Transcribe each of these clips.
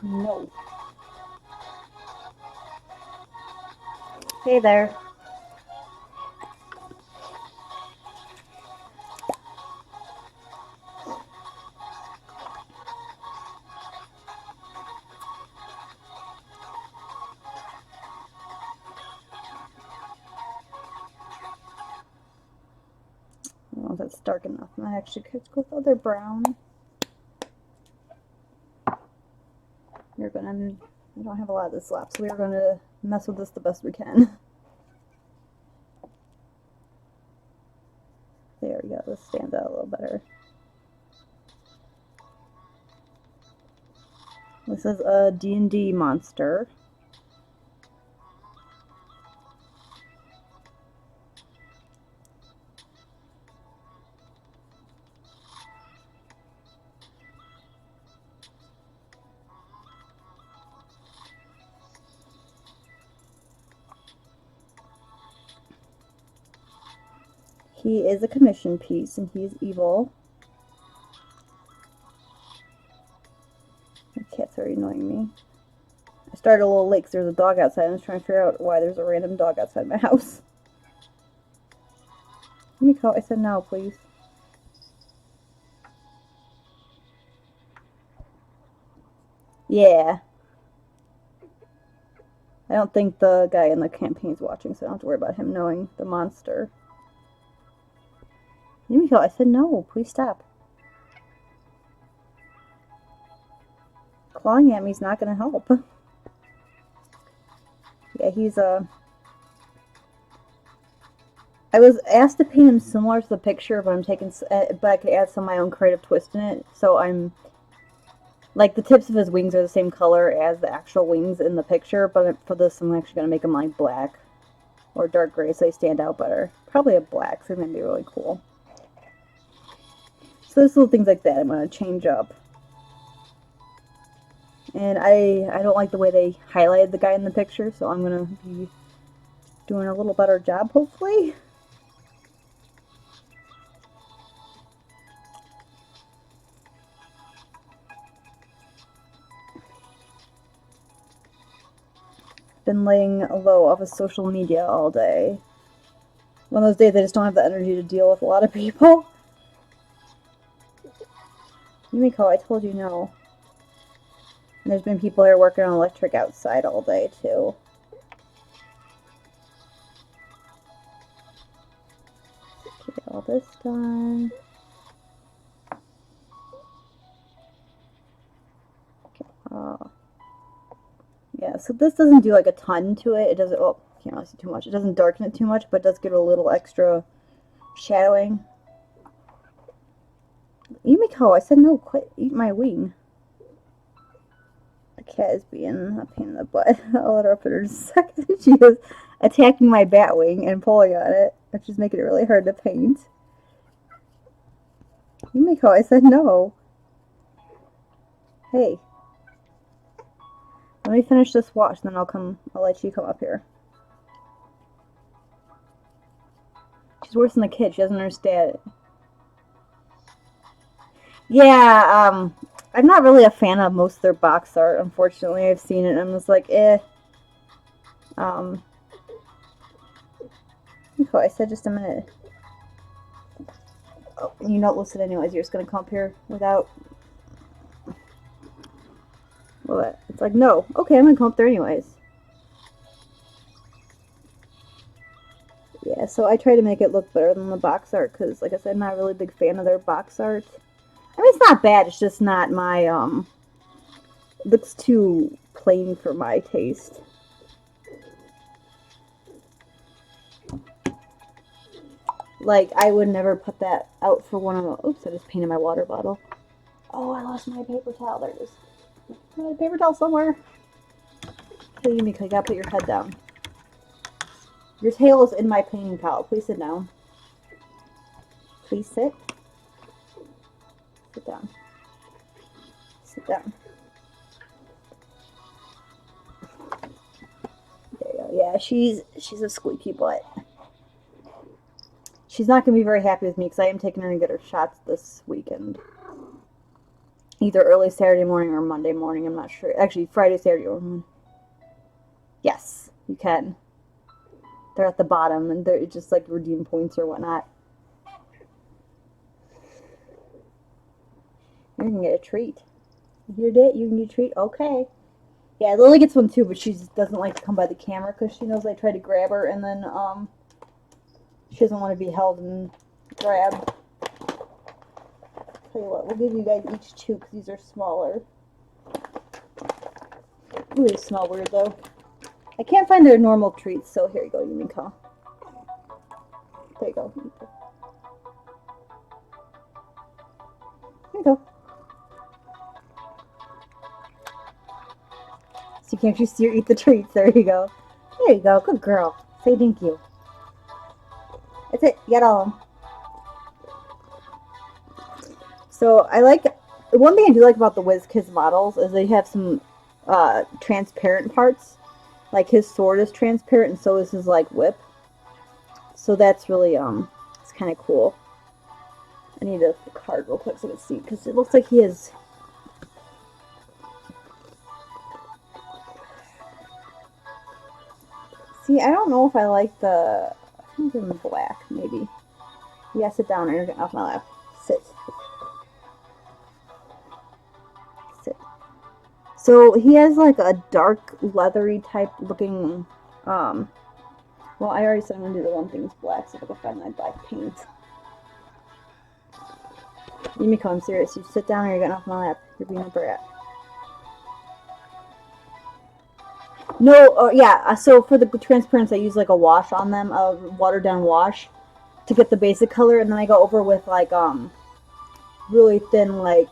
No. Hey there. I don't know if that's dark enough. I actually could go with other brown. We're gonna. I don't have a lot of this left, so we're gonna mess with this the best we can. There we go. This stands out a little better. This is a D&D monster. He is a commission piece, and he's evil. The cat's already annoying me. I started a little late because there's a dog outside. I was trying to figure out why there's a random dog outside my house. Let me call. I said no, please. Yeah. I don't think the guy in the campaign's watching, so I don't have to worry about him knowing the monster. Yumiko, I said no. Please stop. Clawing at me's not gonna help. Yeah, he's I was asked to paint him similar to the picture, but but I could add some of my own creative twist in it. So I'm like the tips of his wings are the same color as the actual wings in the picture, but for this I'm actually gonna make them like black or dark gray so they stand out better. Probably a black, so they're gonna be really cool. So there's little things like that I'm gonna change up. And I don't like the way they highlighted the guy in the picture, so I'm gonna be doing a little better job, hopefully. Been laying low off of social media all day. One of those days I just don't have the energy to deal with a lot of people. Yumiko, I told you no. And there's been people here working on electric outside all day, too. Get all this done. Okay. Yeah, so this doesn't do like a ton to it. It doesn't, oh, can't really see too much. It doesn't darken it too much, but it does give it a little extra shadowing. Yumiko, I said no, quit, eat my wing. The cat is being a pain in the butt. I'll let her up in a second. She was attacking my bat wing and pulling on it, which is making it really hard to paint. Yumiko, I said no. Hey. Let me finish this wash, then I'll let you come up here. She's worse than the kid. She doesn't understand it. Yeah, I'm not really a fan of most of their box art, unfortunately. I've seen it and I'm just like, eh. Oh, I said just a minute. Oh, you don't listen anyways. You're just gonna come up here without. What? It's like, no. Okay, I'm gonna come up there anyways. Yeah, so I try to make it look better than the box art because, like I said, I'm not a really big fan of their box art. I mean, it's not bad. It's just not my looks too plain for my taste. Like, I would never put that out for one of the. Oops, I just painted my water bottle. Oh, I lost my paper towel. There it is. I have a paper towel somewhere. Hey, Yumiko, you gotta put your head down. Your tail is in my painting towel. Please sit down. Please sit. Sit down. Sit down. There you go. Yeah, she's a squeaky butt. She's not gonna be very happy with me because I am taking her to get her shots this weekend. either early Saturday morning or Monday morning. I'm not sure. Actually, Friday, Saturday, or yes, you can. They're at the bottom, and they're just like redeem points or whatnot. You can get a treat. You heard it? You can get a treat? Okay. Yeah, Lily gets one too, but she just doesn't like to come by the camera because she knows I try to grab her, and then she doesn't want to be held and grabbed. Tell you what, we'll give you guys each two because these are smaller. Ooh, they smell weird though. I can't find their normal treats, so here you go, Yumiko. There you go. Here you go. So can't you see or eat the treats? There you go. There you go. Good girl. Say thank you. That's it. You got all of them. So I like, one thing I do like about the WizKids models is they have some transparent parts. Like his sword is transparent and so is his like whip. So that's really, it's kind of cool. I need a card real quick so I can see because it looks like he is. See, I don't know if I like the, I think I'm black maybe. Yeah, sit down or you're getting off my lap. Sit. So he has like a dark leathery type looking, well I already said I'm going to do the one thing that's black, so if I can find my black paint. Yumiko, I'm serious. You sit down or you're getting off my lap. You're being a brat. No, yeah, so for the transparency I use like a wash on them, a watered down wash to get the basic color, and then I go over with like, really thin like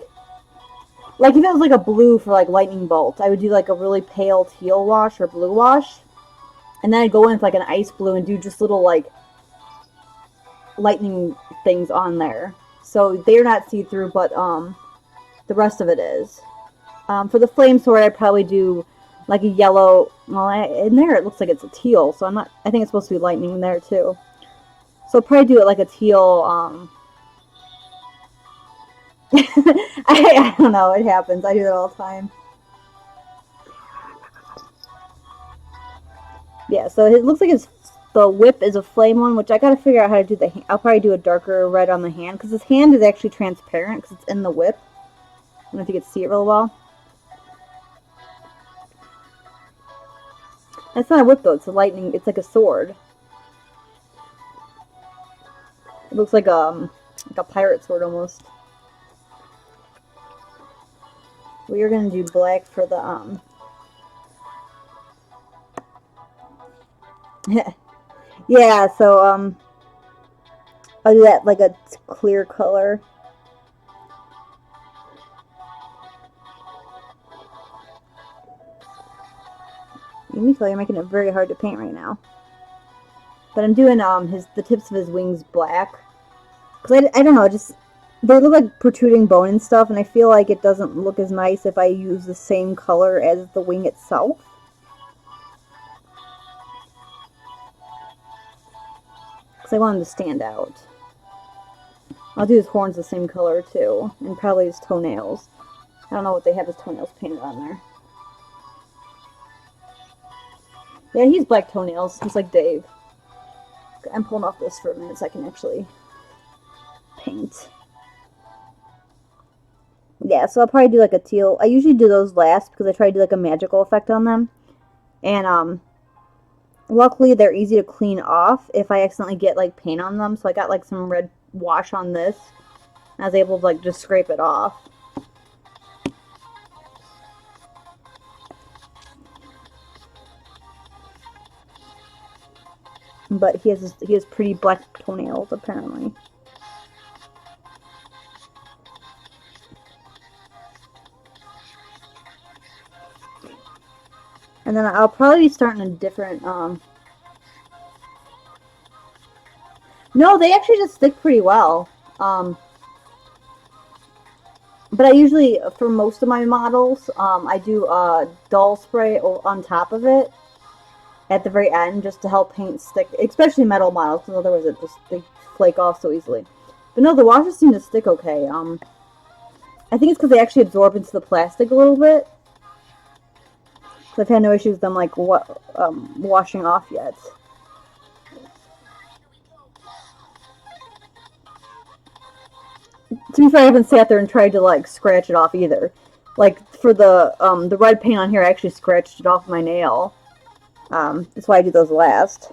if it was like a blue for like lightning bolt, I would do like a really pale teal wash or blue wash. And then I'd go in with like an ice blue and do just little like lightning things on there. So they're not see-through, but the rest of it is. For the flame sword, I'd probably do like a yellow, well in there it looks like it's a teal, so I'm not, I think it's supposed to be lightning in there too. So I'll probably do it like a teal, I don't know, it happens. I do that all the time. Yeah, so it looks like the whip is a flame one, which I gotta figure out how to do the I'll probably do a darker red on the hand, because his hand is actually transparent, because it's in the whip. I don't know if you can see it real well. That's not a whip though, it's a lightning, it's like a sword. It looks like a pirate sword almost. We are gonna do black for the yeah, so I'll do that like a clear color. Yumiko, you're making it very hard to paint right now. But I'm doing the tips of his wings black, because I don't know, just they look like protruding bone and stuff, and I feel like it doesn't look as nice if I use the same color as the wing itself. Because I want him to stand out. I'll do his horns the same color too, and probably his toenails. I don't know what they have his toenails painted on there. Yeah, he's black toenails, just like Dave. I'm pulling off this for a minute so I can actually paint. Yeah, so I'll probably do like a teal. I usually do those last because I try to do like a magical effect on them. And luckily they're easy to clean off if I accidentally get like paint on them. So I got like some red wash on this. I was able to like just scrape it off. But he has pretty black toenails apparently. And then I'll probably be starting a different, no, they actually just stick pretty well. But I usually, for most of my models, I do dull spray on top of it at the very end just to help paint stick, especially metal models, because otherwise they flake off so easily. But no, the washes seem to stick okay. I think it's because they actually absorb into the plastic a little bit. So I've had no issues with them like washing off yet. To be fair, I haven't sat there and tried to like scratch it off either. Like for the red paint on here, I actually scratched it off my nail. That's why I do those last.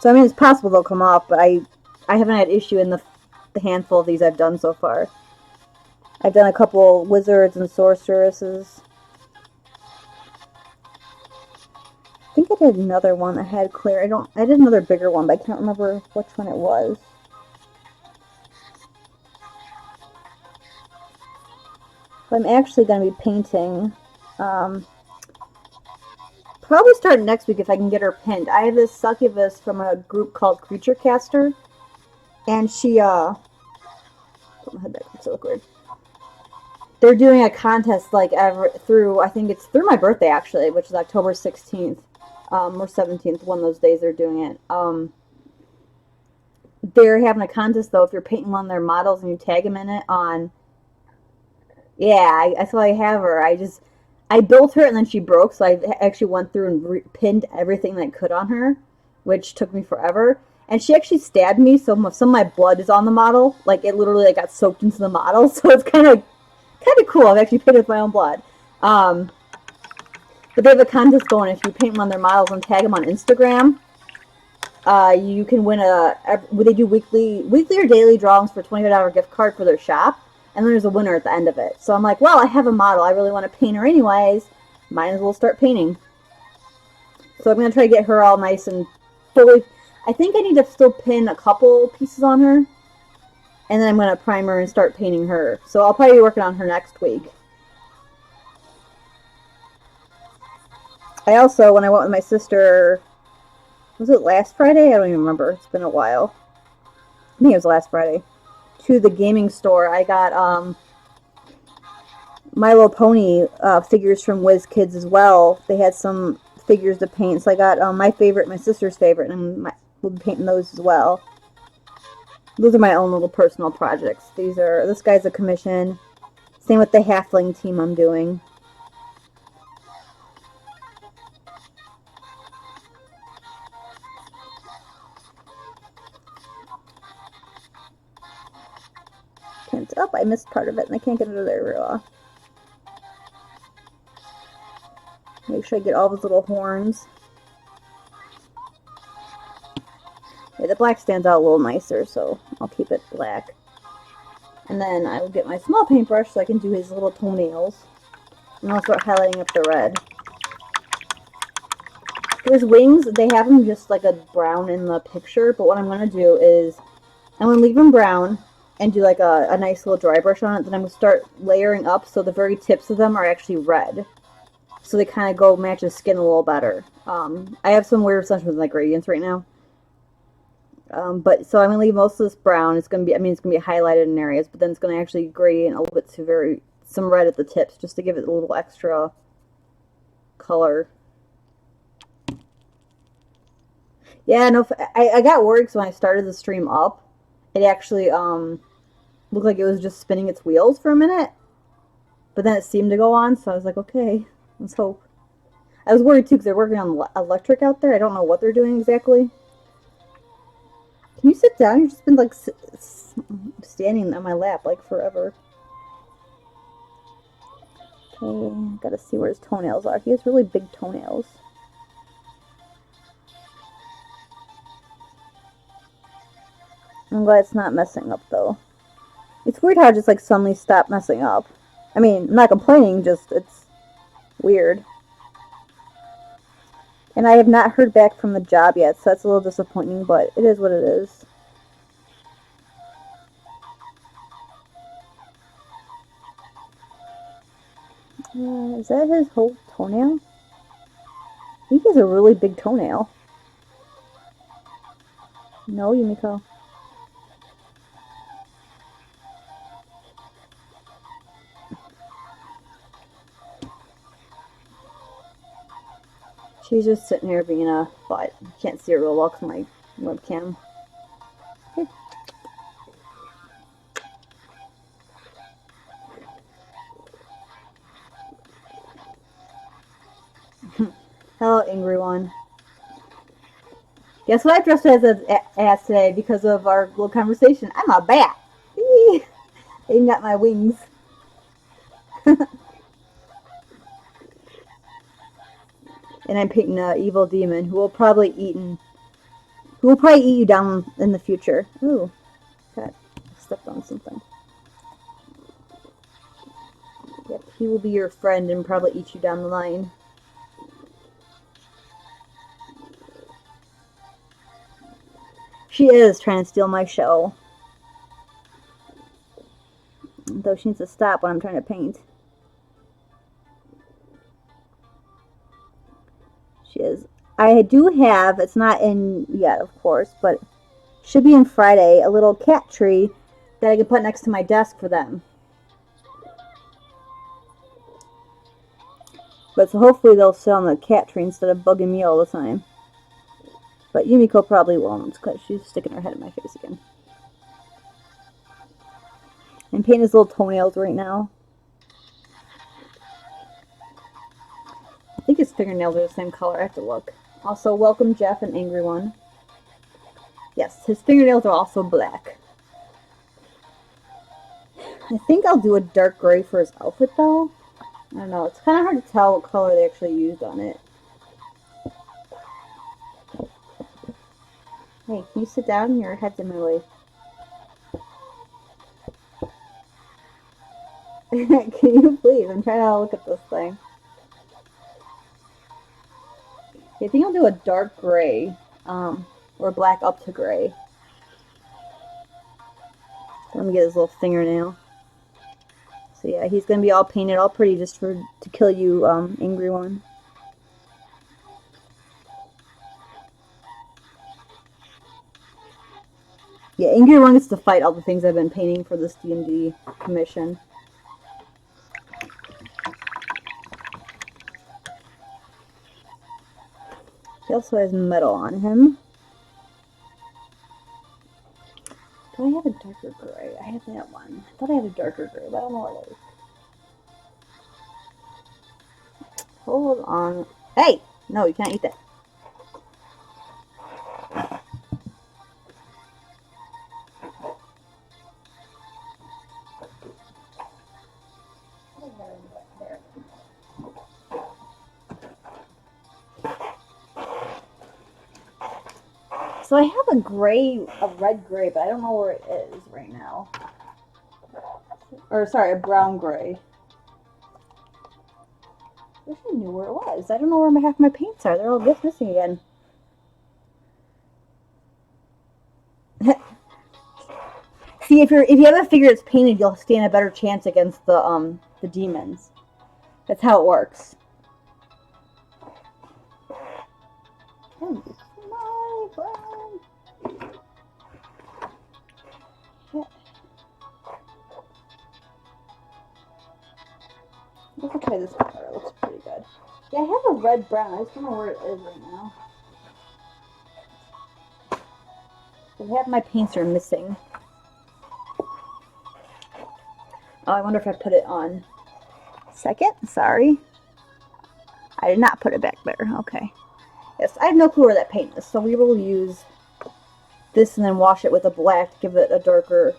So I mean, it's possible they'll come off, but I haven't had issue in the handful of these I've done so far. I've done a couple wizards and sorceresses. I think I did another one that had clear. I did another bigger one, but I can't remember which one it was. But I'm actually going to be painting. Probably start next week if I can get her pinned. I have this succubus from a group called Creature Caster, and she put my head back so weird. They're doing a contest like I think it's through my birthday actually, which is October 16th or 17th. One of those days they're doing it. They're having a contest though. If you're painting one of their models and you tag them in it on, yeah, that's why I have her. I built her and then she broke, so I actually went through and pinned everything that I could on her, which took me forever. And she actually stabbed me, so some of my blood is on the model. Like it literally like, got soaked into the model, so it's kind of cool. I've actually painted with my own blood. But they have a contest going. If you paint one of their models and tag them on Instagram, you can win they do weekly or daily drawings for a $25 gift card for their shop. And then there's a winner at the end of it. So I'm like, well, I have a model. I really want to paint her anyways. Might as well start painting. So I'm going to try to get her all nice and fully. I think I need to still pin a couple pieces on her. And then I'm going to prime her and start painting her. So I'll probably be working on her next week. I also, when I went with my sister, was it last Friday? I don't even remember. It's been a while. I think it was last Friday. To the gaming store, I got My Little Pony figures from WizKids as well. They had some figures to paint, so I got my favorite, my sister's favorite, and we'll be painting those as well. Those are my own little personal projects. This guy's a commission. Same with the Halfling team I'm doing. I missed part of it and I can't get it there very well. Make sure I get all those little horns. Yeah, the black stands out a little nicer, so I'll keep it black. And then I will get my small paintbrush so I can do his little toenails. And I'll start highlighting up the red. For his wings, they have them just like a brown in the picture, but what I'm going to do is I'm going to leave them brown and do like a nice little dry brush on it. Then I'm going to start layering up so the very tips of them are actually red. So they kind of go match the skin a little better. I have some weird obsession with like gradients right now. But so I'm going to leave most of this brown. It's going to be, it's going to be highlighted in areas, but then it's going to actually gradient a little bit to some red at the tips just to give it a little extra color. Yeah, no, I got worried because when I started the stream up, it actually looked like it was just spinning its wheels for a minute. But then it seemed to go on, so I was like, okay, let's hope. I was worried too because they're working on electric out there. I don't know what they're doing exactly. Can you sit down? You've just been like standing on my lap like forever. Okay, gotta see where his toenails are. He has really big toenails. I'm glad it's not messing up though. It's weird how it just like suddenly stopped messing up. I mean, I'm not complaining, just it's weird. And I have not heard back from the job yet, so that's a little disappointing, but it is what it is. Is that his whole toenail? I think he has a really big toenail. No, Yumiko. She's just sitting here being a butt. I can't see her real well because my webcam. Okay. Hello, angry one. Guess what I dressed as today because of our little conversation? I'm a bat. I even got my wings. And I'm painting an evil demon who will probably eat you down in the future. Ooh, God, I stepped on something. Yep, he will be your friend and probably eat you down the line. She is trying to steal my show. Though she needs to stop when I'm trying to paint. She is. I do have, it's not in yet, of course, but should be in Friday, a little cat tree that I can put next to my desk for them. But so hopefully they'll sit on the cat tree instead of bugging me all the time. But Yumiko probably won't, because she's sticking her head in my face again. I'm painting his little toenails right now. I think his fingernails are the same color. I have to look. Also, welcome Jeff and Angry One. Yes, his fingernails are also black. I think I'll do a dark gray for his outfit, though. I don't know. It's kind of hard to tell what color they actually used on it. Hey, can you sit down? Your head's in my way. Can you please? I'm trying to look at this thing. I think I'll do a dark gray, or black up to gray. Let me get his little fingernail. So yeah, he's gonna be all painted, all pretty, just to kill you, Angry One. Yeah, Angry One gets to fight all the things I've been painting for this D&D commission. He also has metal on him. Do I have a darker gray? I have that one. I thought I had a darker gray, but I don't know what it is. Hold on. Hey! No, you can't eat that. So I have a red gray, but I don't know where it is right now. Or, sorry, a brown gray. I wish I knew where it was. I don't know where half my paints are. They're all just missing again. See, if you have a figure that's painted, you'll stand a better chance against the demons. That's how it works. My friend. Shit. Let's try this color. It looks pretty good. Yeah, I have a red brown. I just don't know where it is right now. So half my paints are missing. Oh, I wonder if I put it on second. Sorry. I did not put it back there. Okay. Yes, I have no clue where that paint is, so we will use this and then wash it with a black to give it a darker...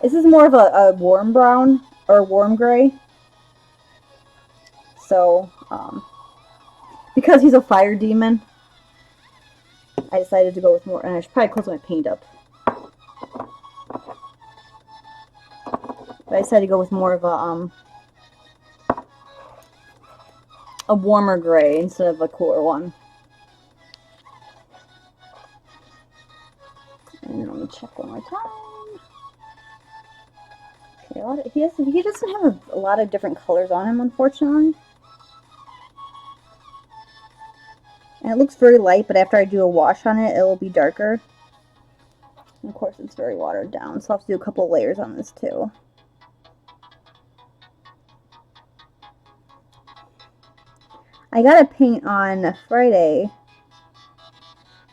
This is more of a warm brown, or warm gray. So, because he's a fire demon, I decided to go with more, and I should probably close my paint up. But I decided to go with more of a warmer gray instead of a cooler one. And then let me check one more time. Okay, he doesn't have a lot of different colors on him, unfortunately. And it looks very light, but after I do a wash on it, it will be darker. And of course, it's very watered down, so I'll have to do a couple layers on this too. I got a paint on Friday.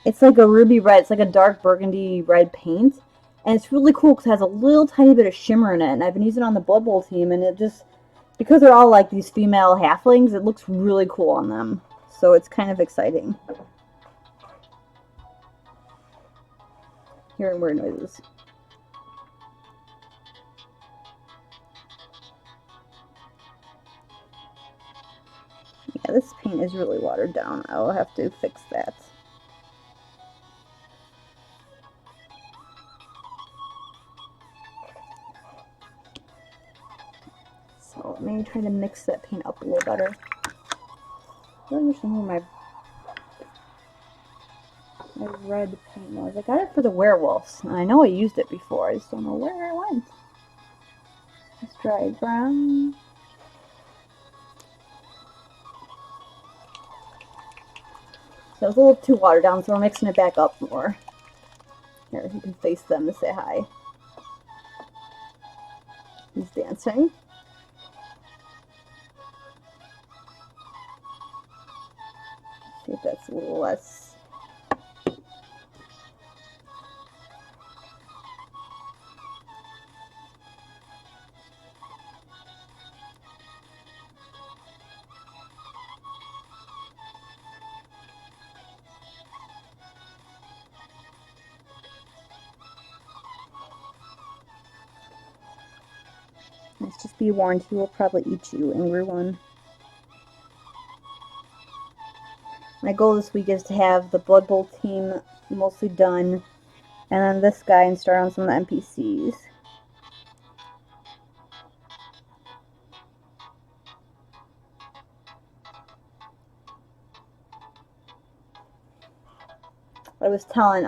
It's like a ruby red. It's like a dark burgundy red paint. And it's really cool because it has a little tiny bit of shimmer in it. And I've been using it on the Blood Bowl team. And it Because they're all like these female halflings, it looks really cool on them. So it's kind of exciting. Hearing weird noises. Yeah, this paint is really watered down. I will have to fix that. So let me try to mix that paint up a little better. I don't understand where my red paint was. I got it for the werewolves, and I know I used it before. I just don't know where it went. It's dried brown. So it's a little too watered down, so we're mixing it back up more. Here, you can face them to say hi. He's dancing. See if that's a little less. Let's just be warned, he will probably eat you, angry one. My goal this week is to have the Blood Bowl team mostly done, and then this guy, and start on some of the NPCs. I was telling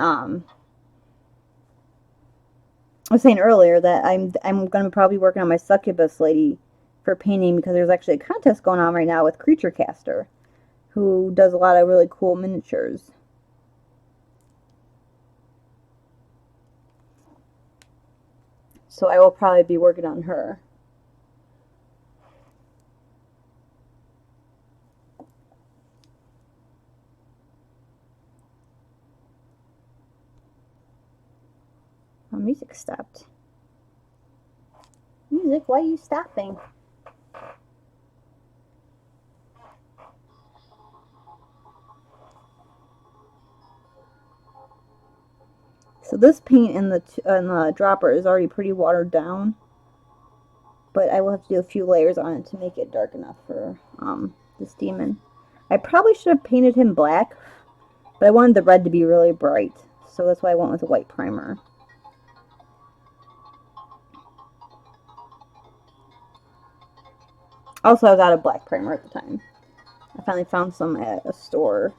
I was saying earlier that I'm gonna probably be working on my succubus lady for painting, because there's actually a contest going on right now with Creature Caster, who does a lot of really cool miniatures. So I will probably be working on her. Oh, music stopped. Music, why are you stopping? So this paint in the dropper is already pretty watered down, but I will have to do a few layers on it to make it dark enough for this demon. I probably should have painted him black, but I wanted the red to be really bright, so that's why I went with a white primer. Also, I was out of black primer at the time. I finally found some at a store.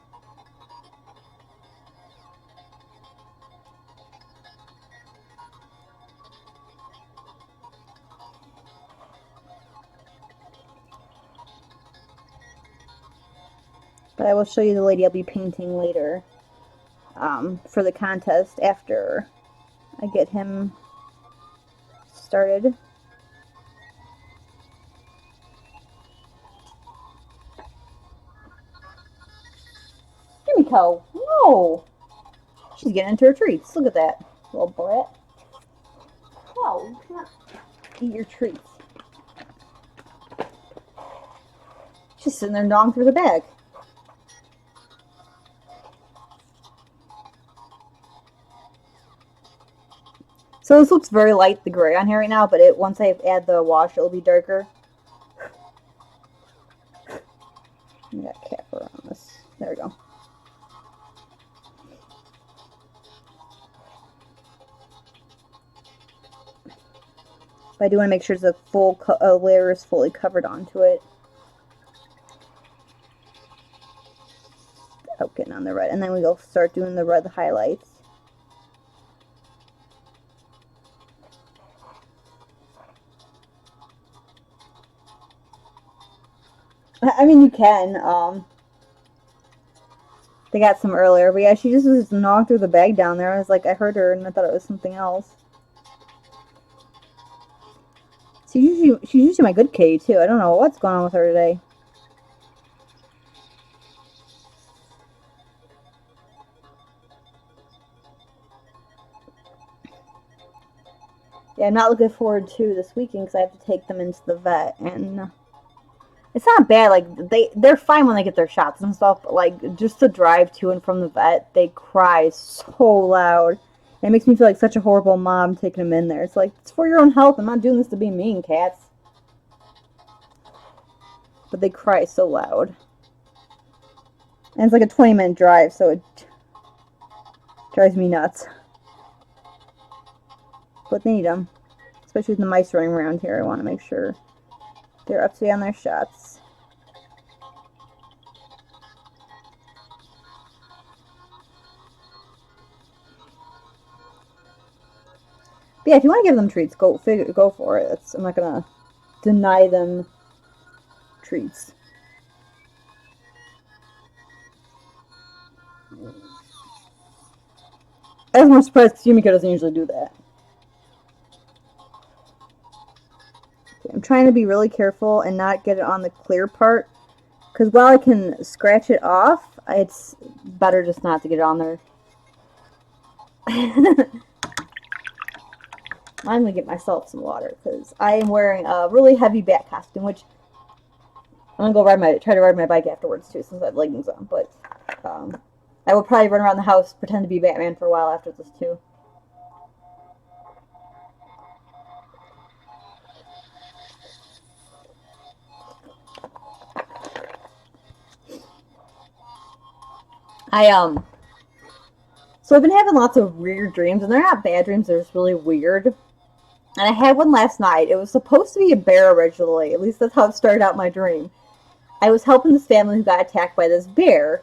But I will show you the lady I'll be painting later for the contest after I get him started. Kimiko, no! She's getting into her treats. Look at that, little brat. No, you cannot eat your treats. She's sitting there gnawing through the bag. So this looks very light, the gray on here right now, but once I add the wash, it'll be darker. I got cat fur on this. There we go. But I do want to make sure the full layer is fully covered onto it. Oh, getting on the red. And then we'll start doing the red highlights. I mean, you can. They got some earlier, but yeah, she just was gnawing through the bag down there. I was like, I heard her, and I thought it was something else. She's usually my good kitty too. I don't know what's going on with her today. Yeah, I'm not looking forward to this weekend because I have to take them into the vet, and it's not bad. Like they're fine when they get their shots and stuff. But like just to drive to and from the vet, they cry so loud. It makes me feel like such a horrible mom taking them in there. It's like it's for your own health. I'm not doing this to be mean, cats. But they cry so loud, and it's like a 20-minute drive, so it drives me nuts. But they need them, especially with the mice running around here. I want to make sure they're up to date on their shots. But yeah, if you want to give them treats, go for it. I'm not gonna deny them treats. I was more surprised because Yumiko doesn't usually do that. Okay, I'm trying to be really careful and not get it on the clear part, because while I can scratch it off, it's better just not to get it on there. I'm gonna get myself some water because I am wearing a really heavy bat costume, which I'm gonna try to ride my bike afterwards too, since I have leggings on. But I will probably run around the house, pretend to be Batman for a while after this too. So I've been having lots of weird dreams, and they're not bad dreams. They're just really weird. And I had one last night. It was supposed to be a bear originally. At least that's how it started out my dream. I was helping this family who got attacked by this bear,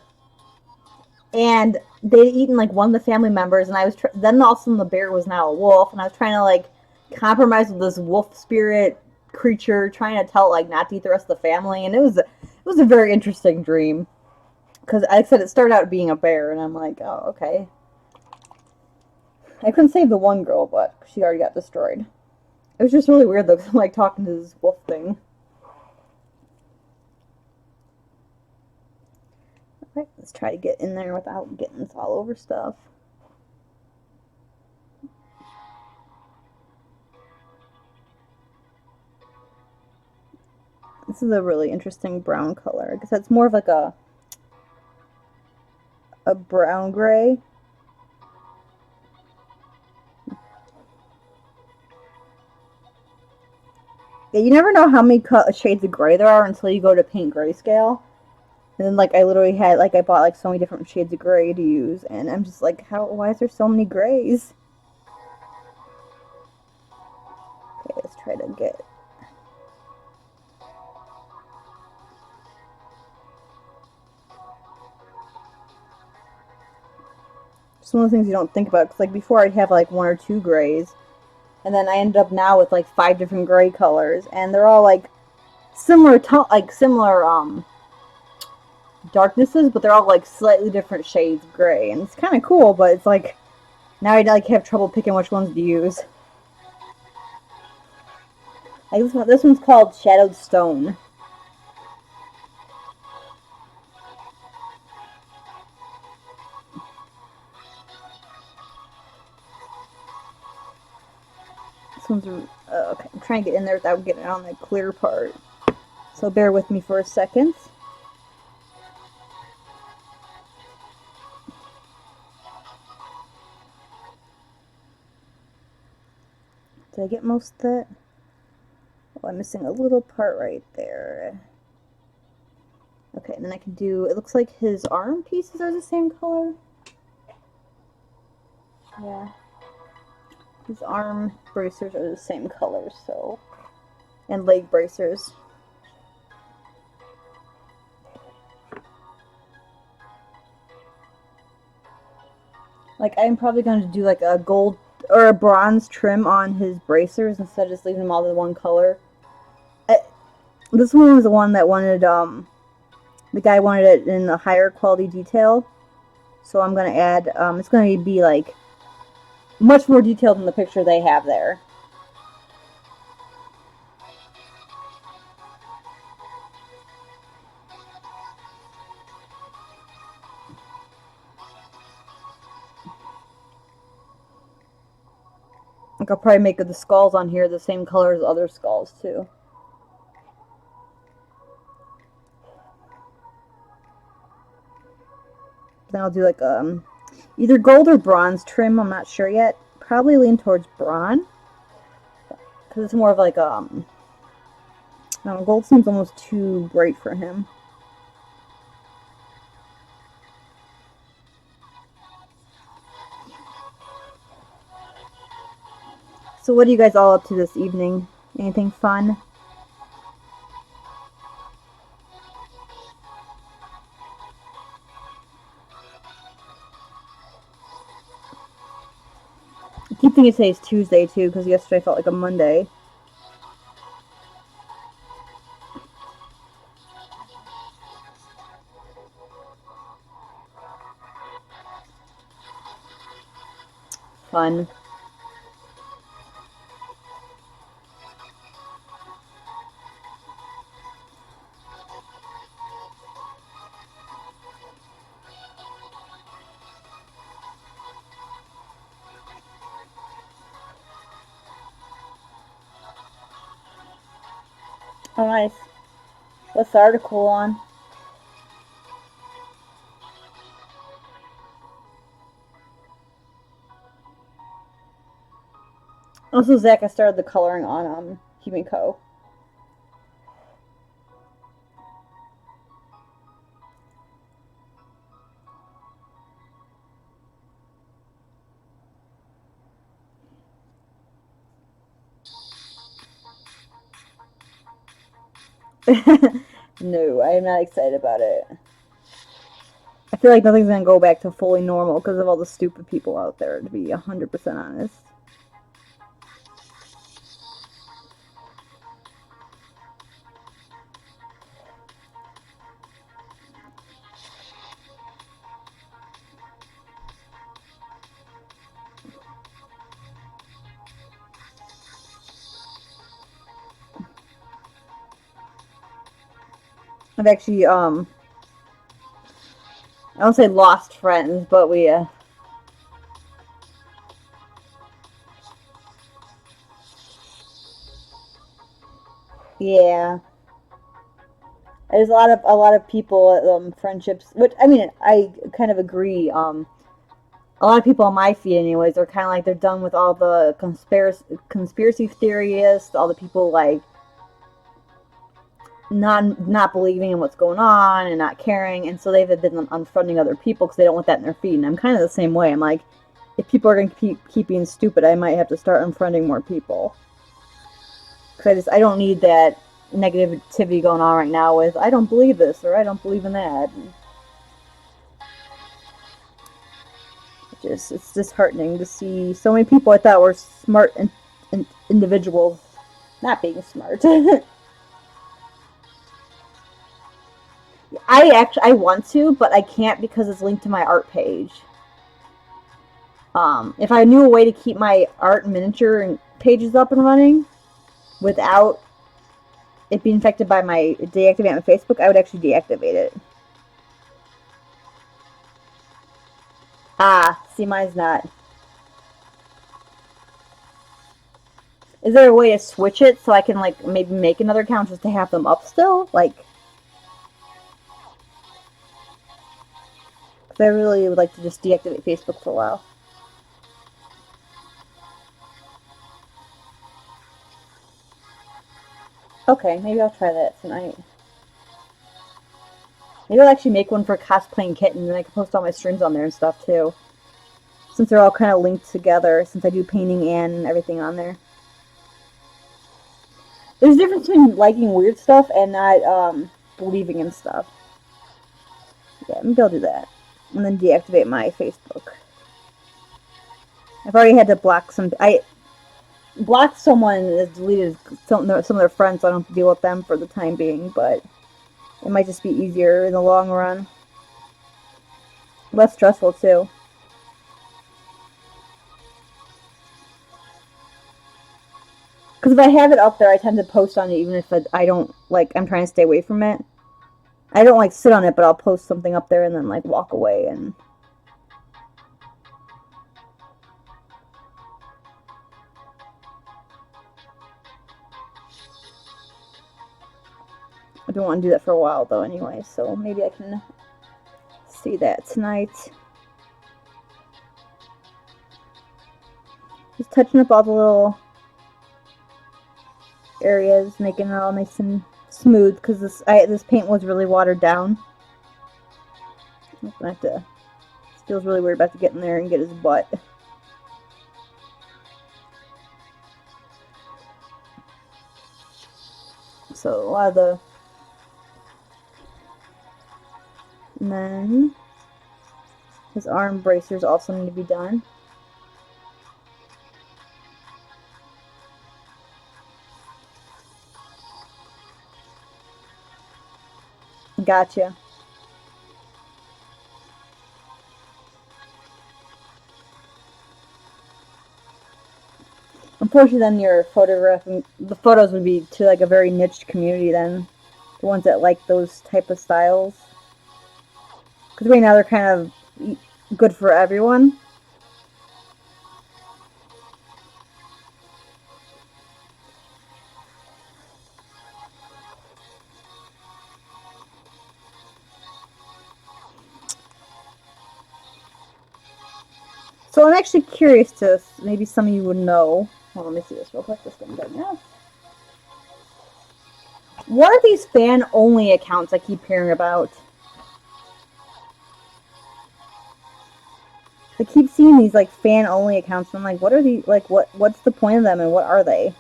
and they'd eaten like one of the family members, and I was then all of a sudden the bear was now a wolf, and I was trying to like compromise with this wolf spirit creature, trying to tell it like not to eat the rest of the family, and it was a very interesting dream because like I said it started out being a bear, and I'm like, oh okay. I couldn't save the one girl, but she already got destroyed. It was just really weird though, because I'm like talking to this wolf thing. Alright, let's try to get in there without getting this all over stuff. This is a really interesting brown color. I guess that's more of like a brown gray. Yeah, you never know how many shades of gray there are until you go to paint grayscale. And then like I literally had like I bought like so many different shades of gray to use, and I'm just like, why is there so many grays? Okay, let's try to get just one of the things you don't think about. Cause like before I'd have like one or two grays, and then I ended up now with like 5 different gray colors, and they're all like similar darknesses, but they're all like slightly different shades of gray, and it's kind of cool. But it's like now I like have trouble picking which ones to use. Like this one's called Shadowed Stone. This one's okay. I'm trying to get in there without getting on the clear part, so bear with me for a second. Did I get most of that? Oh, I'm missing a little part right there. Okay, and then I can do, it looks like his arm pieces are the same color. Yeah. His arm bracers are the same color, so. And leg bracers. Like, I'm probably going to do like a gold or a bronze trim on his bracers instead of just leaving them all the one color. This one was the one that wanted, the guy wanted it in a higher quality detail. So I'm going to add, it's going to be like much more detailed than the picture they have there. Like, I'll probably make the skulls on here the same color as other skulls, too. Then I'll do, like, either gold or bronze trim. I'm not sure yet. Probably lean towards bronze. Because it's more of, like, no, gold seems almost too bright for him. So what are you guys all up to this evening? Anything fun? I keep thinking today's Tuesday, too, because yesterday felt like a Monday. Fun. Oh, nice. What's the article on? Also, Zach, I started the coloring on Himiko. No, I am not excited about it. I feel like nothing's gonna go back to fully normal because of all the stupid people out there, to be 100% honest. I've actually, I don't say lost friends, but we, yeah. There's a lot of people, friendships, which, I mean, I kind of agree, a lot of people on my feed anyways are kind of like they're done with all the conspiracy theorists, all the people like not believing in what's going on and not caring, and so they've been unfriending other people because they don't want that in their feed. And I'm kind of the same way. I'm like, if people are going to keep being stupid, I might have to start unfriending more people because I don't need that negativity going on right now with I don't believe this or I don't believe in that. It's disheartening to see so many people I thought were smart and individuals not being smart. I want to, but I can't because it's linked to my art page. If I knew a way to keep my art and miniature pages up and running without it being affected by my deactivating my Facebook, I would actually deactivate it. Ah, see, mine's not. Is there a way to switch it so I can like maybe make another account just to have them up still? Like, because I really would like to just deactivate Facebook for a while. Okay, maybe I'll try that tonight. Maybe I'll actually make one for cosplaying kitten, and I can post all my streams on there and stuff too. Since they're all kind of linked together, since I do painting and everything on there. There's a difference between liking weird stuff and not believing in stuff. Yeah, maybe I'll do that. And then deactivate my Facebook. I've already had to block some. I blocked someone and has deleted some of their friends, so I don't have to deal with them for the time being, but it might just be easier in the long run. Less stressful, too. Because if I have it up there, I tend to post on it even if I don't, like, I'm trying to stay away from it. I don't, like, sit on it, but I'll post something up there and then, like, walk away and... don't want to do that for a while, though, anyway, so maybe I can see that tonight. Just touching up all the little areas, making it all nice and smooth, because this paint was really watered down. I'm gonna have to. This feels really weird about to get in there and get his butt. So a lot of the. And then his arm bracers also need to be done. Gotcha. Unfortunately, then your the photos would be to like a very niche community. Then the ones that like those type of styles, because right now they're kind of good for everyone. So I'm actually curious to, maybe some of you would know. Well, let me see this real quick. This thing doesn't know. What are these fan-only accounts I keep hearing about? I keep seeing these like fan-only accounts, and I'm like, what are these? Like, what's the point of them, and what are they?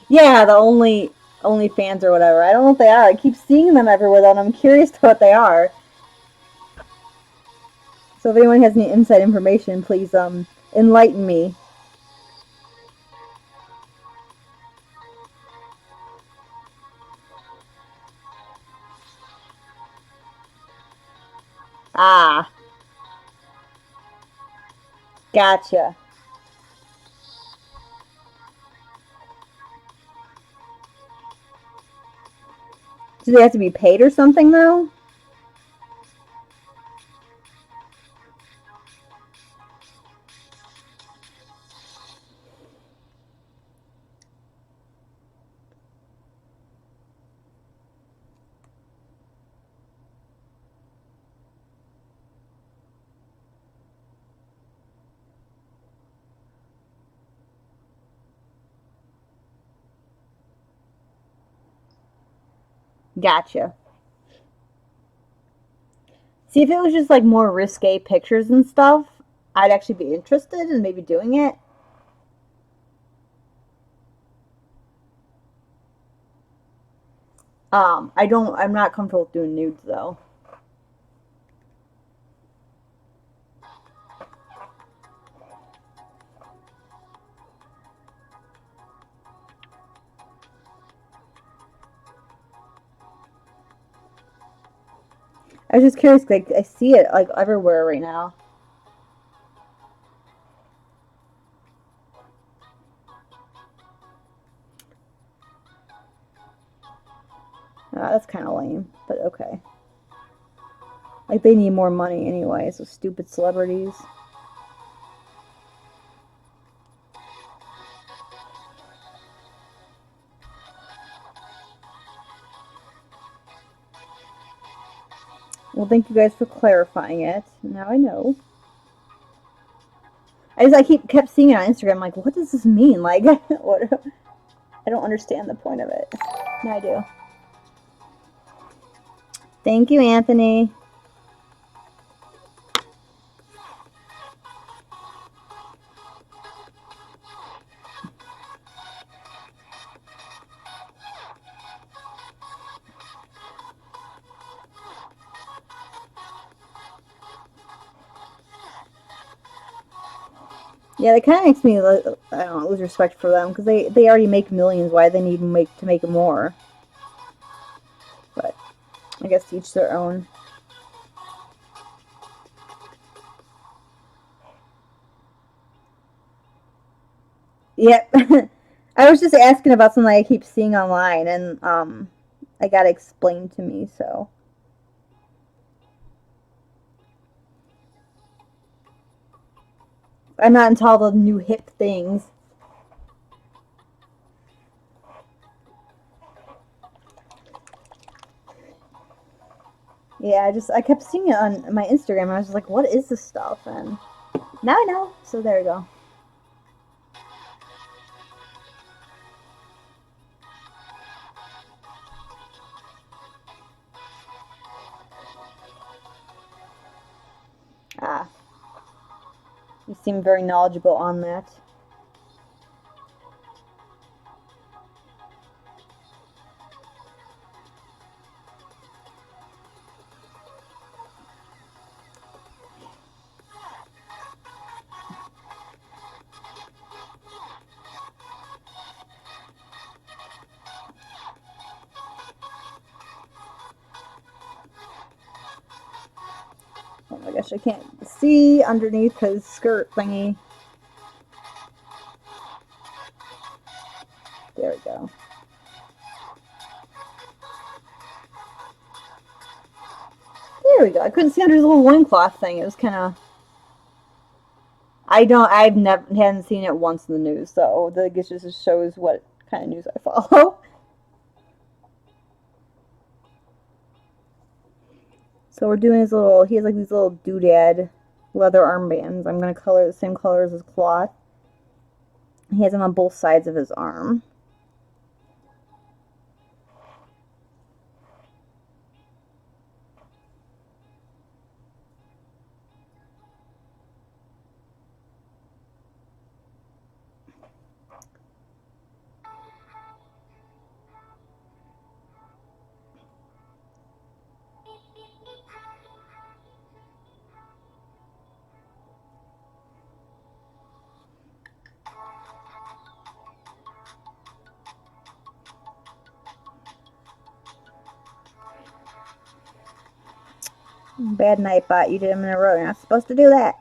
Yeah, the only fans or whatever. I don't know what they are. I keep seeing them everywhere, though, and I'm curious to what they are. So if anyone has any inside information, please enlighten me. Ah, gotcha. Do they have to be paid or something, though? Gotcha. See, if it was just like more risque pictures and stuff, I'd actually be interested in maybe doing it. I'm not comfortable with doing nudes though. I was just curious, like I see it like everywhere right now. That's kind of lame, but okay. Like they need more money anyway, so stupid celebrities. Well, thank you guys for clarifying it. Now I know. I kept seeing it on Instagram. Like, what does this mean? Like, what? I don't understand the point of it. Now I do. Thank you, Anthony. Yeah, that kind of makes me, I don't know, lose respect for them because they already make millions. Why they need to make more? But I guess to each their own. Yep. I was just asking about something I keep seeing online, and I got explained to me. So I'm not into all the new hip things. Yeah, I kept seeing it on my Instagram, and I was just like, what is this stuff? And now I know. So there you go. Ah, you seem very knowledgeable on that. Oh my gosh, I can't see underneath his skirt thingy. There we go. There we go. I couldn't see under his little loincloth thing. It was kind of... I've never, hadn't seen it once in the news, so I guess it just shows what kind of news I follow. So we're doing his little, he has like these little doodad leather armbands. I'm going to color the same color as his cloth. He has them on both sides of his arm. Bad Nightbot, you did them in a row. You're not supposed to do that.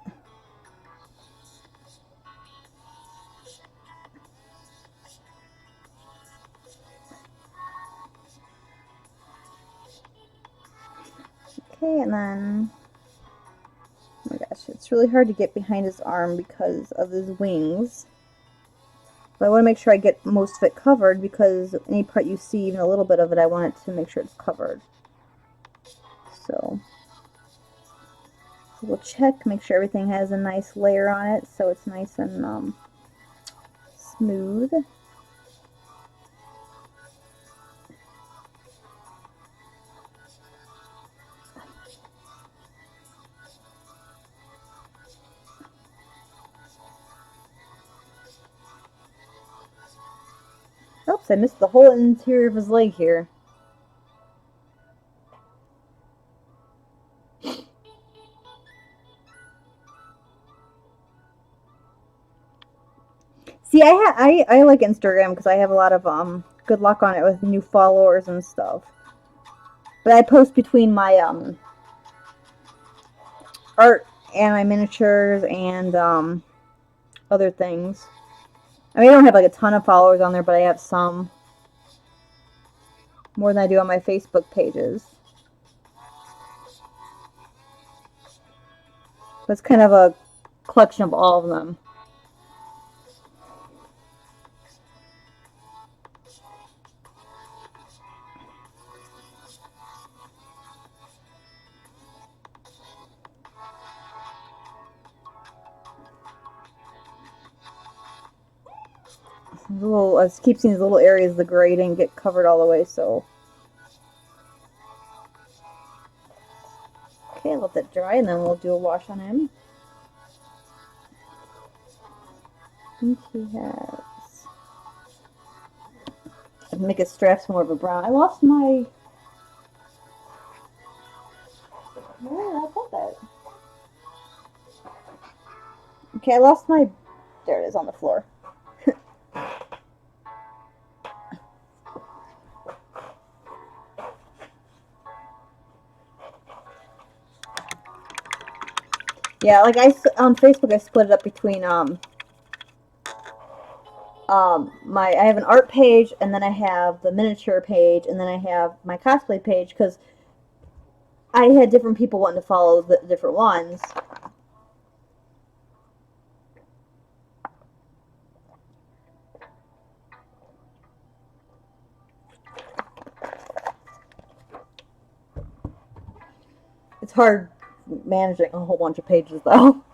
Okay, and then... Oh my gosh, it's really hard to get behind his arm because of his wings. But I want to make sure I get most of it covered because any part you see, even a little bit of it, I want it to make sure it's covered. So we'll check, make sure everything has a nice layer on it so it's nice and smooth. Oops, I missed the whole interior of his leg here. See, I like Instagram because I have a lot of good luck on it with new followers and stuff. But I post between my art and my miniatures and other things. I mean, I don't have like a ton of followers on there, but I have some. More than I do on my Facebook pages. So it's kind of a collection of all of them. I keep seeing these little areas of the gray didn't get covered all the way, so. Okay, let that dry, and then we'll do a wash on him. I think he has... I'd make his straps more of a brown. I lost my... Where did I put that? Okay, I lost my... There it is on the floor. Yeah, like on Facebook I split it up between I have an art page, and then I have the miniature page, and then I have my cosplay page because I had different people wanting to follow the different ones. It's hard managing a whole bunch of pages though.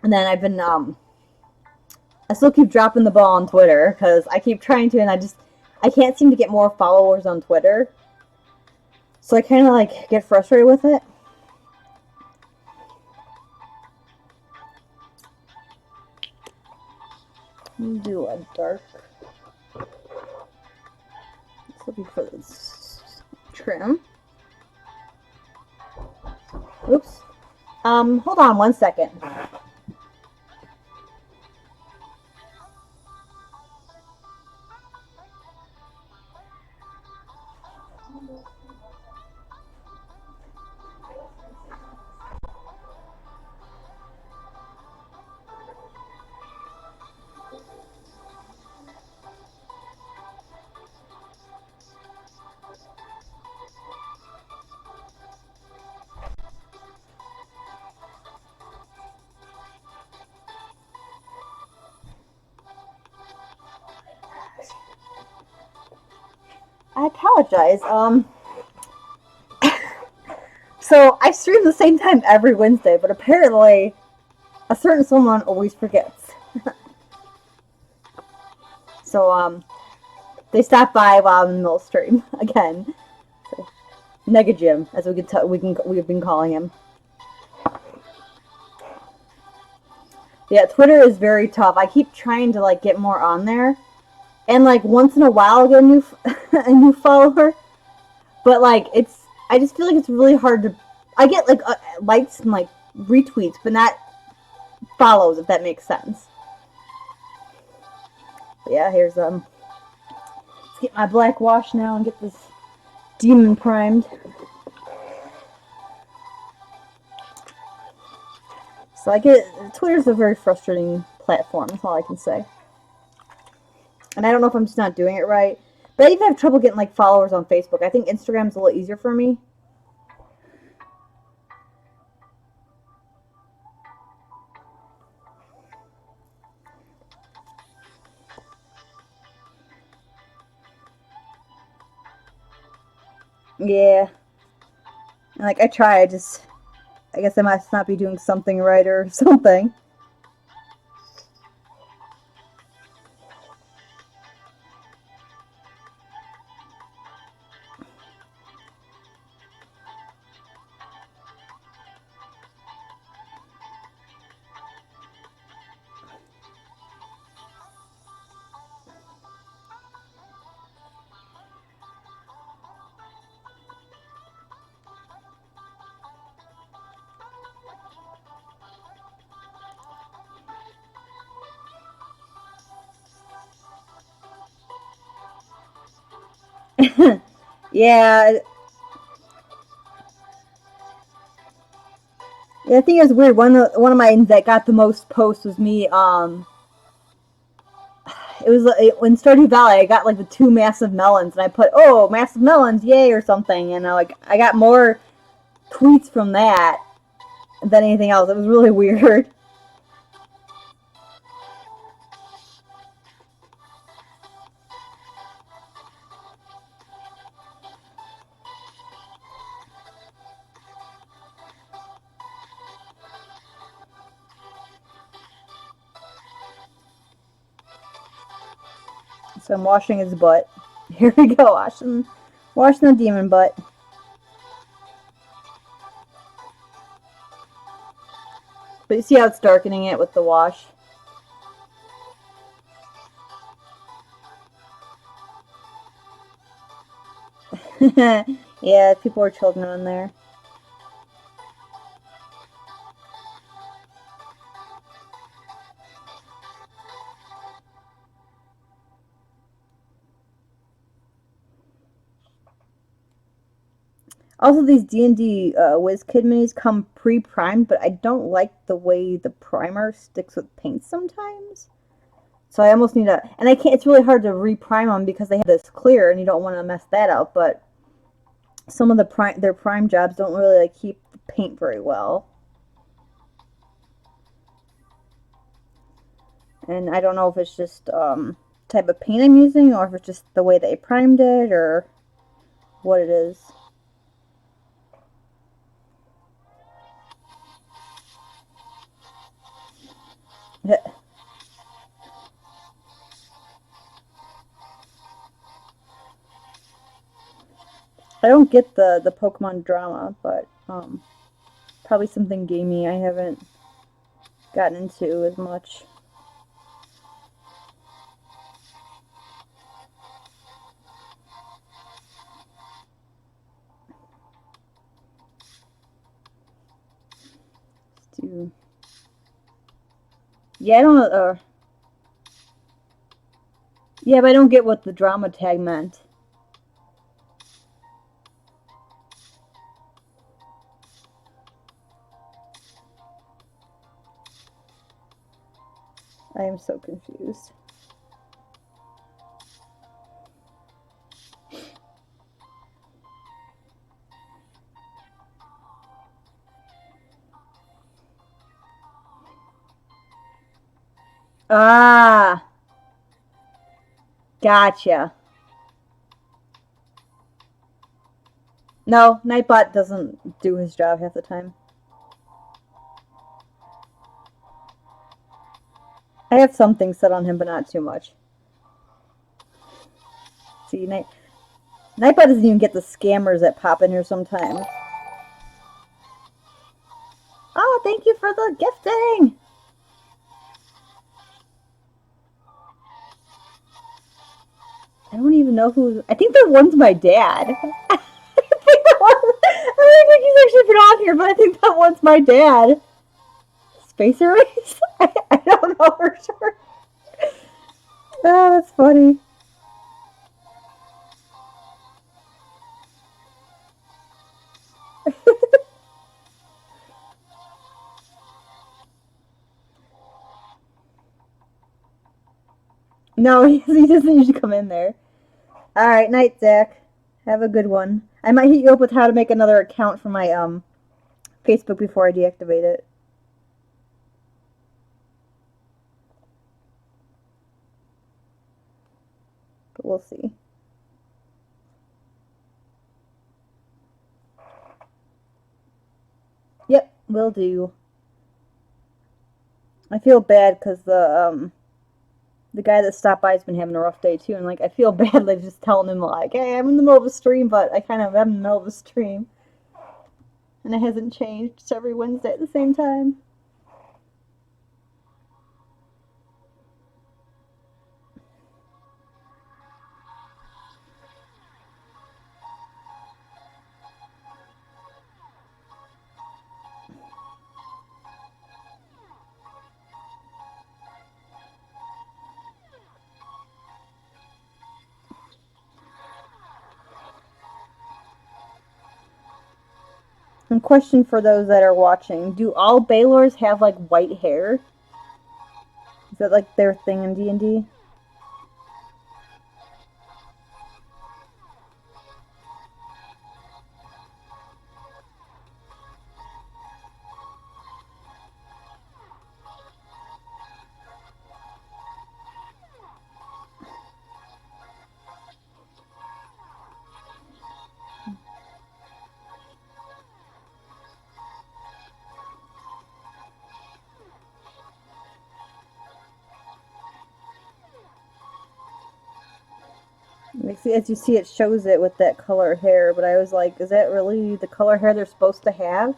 And then I've been I still keep dropping the ball on Twitter because I keep trying to, and I can't seem to get more followers on Twitter. So I kind of like get frustrated with it. Let me do a dark. Just looking for this trim. Oops. Hold on one second. I apologize. So I stream the same time every Wednesday, but apparently a certain someone always forgets. So, they stopped by while I'm in the middle of stream again. So, Nega Jim, as we've been calling him. Yeah, Twitter is very tough. I keep trying to like get more on there, and like once in a while I'll get a new a new follower, but like I just feel like it's really hard to. I get like likes and like retweets, but not follows, if that makes sense. But yeah, here's let's get my black wash now and get this demon primed. So I get Twitter's a very frustrating platform. That's all I can say. And I don't know if I'm just not doing it right, but I even have trouble getting like followers on Facebook. I think Instagram's a little easier for me. Yeah. And like I try, I guess I must not be doing something right or something. Yeah. Yeah, I think it was weird. One of mine that got the most posts was me. It was in Stardew Valley. I got like the 2 massive melons, and I put, "Oh, massive melons, yay!" or something, and I got more tweets from that than anything else. It was really weird. So I'm washing his butt. Here we go, washing the demon butt. But you see how it's darkening it with the wash? Yeah, people are children on there. Also, these D&D WizKid minis come pre-primed, but I don't like the way the primer sticks with paint sometimes. So I almost need to, and I can't. It's really hard to re-prime them because they have this clear, and you don't want to mess that up. But some of their prime jobs don't really like keep the paint very well. And I don't know if it's just type of paint I'm using, or if it's just the way they primed it, or what it is. I don't get the Pokemon drama, but probably something gamey I haven't gotten into as much. Let's do. Yeah, I don't. Yeah, but I don't get what the drama tag meant. I am so confused. Ah, gotcha. No, Nightbot doesn't do his job half the time. I have some things set on him, but not too much. See, Nightbot doesn't even get the scammers that pop in here sometimes. Oh, thank you for the gifting! I don't even know who. I think that one's my dad. I don't think he's actually been on here, but I think that one's my dad. Space Erase? I don't know for sure. Oh, that's funny. No, he doesn't usually come in there. Alright, night, Zach. Have a good one. I might hit you up with how to make another account for my Facebook before I deactivate it. But we'll see. Yep, will do. I feel bad because the guy that stopped by has been having a rough day too, and like I feel bad like just telling him like, hey, I'm in the middle of a stream, but I kind of am in the middle of a stream, and it hasn't changed. It's every Wednesday at the same time. And question for those that are watching: do all Balors have like white hair? Is that like their thing in D&D? As you see, it shows it with that color hair, but I was like, is that really the color hair they're supposed to have?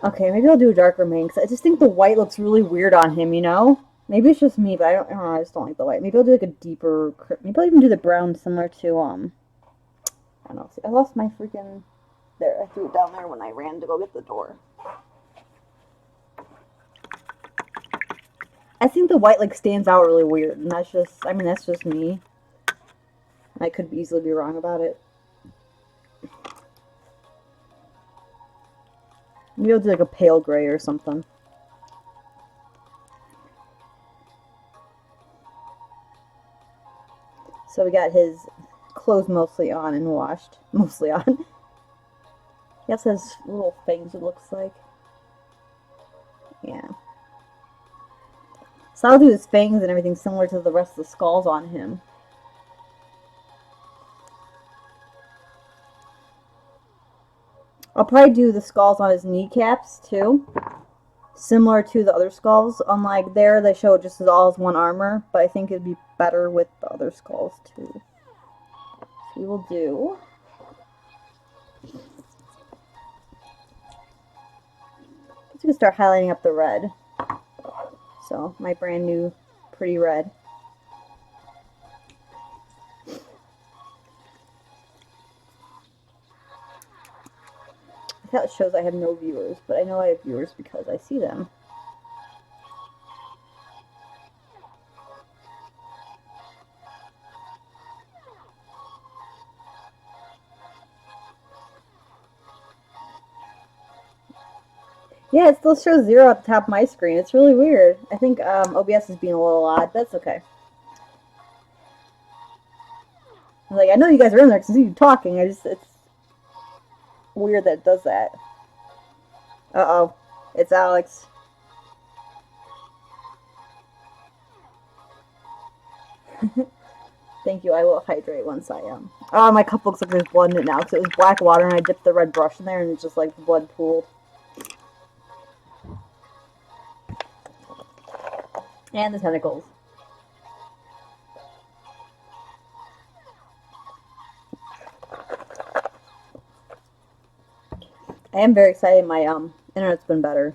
Okay, maybe I'll do a darker mane, because I just think the white looks really weird on him, you know? Maybe it's just me, but I don't know, I just don't like the white. Maybe I'll do like a deeper, maybe I'll even do the brown similar to, I don't know, see, I lost my freaking, there, I threw it down there when I ran to go get the door. I think the white, like, stands out really weird, and that's just, I mean, that's just me. I could easily be wrong about it. Maybe I'll do like a pale gray or something. So we got his clothes mostly on and washed. Mostly on. He also has little fangs, it looks like. Yeah. So I'll do his fangs and everything similar to the rest of the skulls on him. I'll probably do the skulls on his kneecaps too. Similar to the other skulls. Unlike there, they show it just as all as one armor, but I think it'd be better with the other skulls too. So we will do. Let's just start highlighting up the red. So my brand new pretty red. I thought it shows I have no viewers, but I know I have viewers because I see them. Yeah, it still shows 0 at the top of my screen. It's really weird. I think OBS is being a little odd. That's okay. I'm like, I know you guys are in there because I see you talking. It's weird that it does that. Uh-oh. It's Alex. Thank you. I will hydrate once I am. Oh, my cup looks like there's blood in it now because it was black water and I dipped the red brush in there and it's just like blood pooled. And the tentacles. I am very excited. My internet's been better.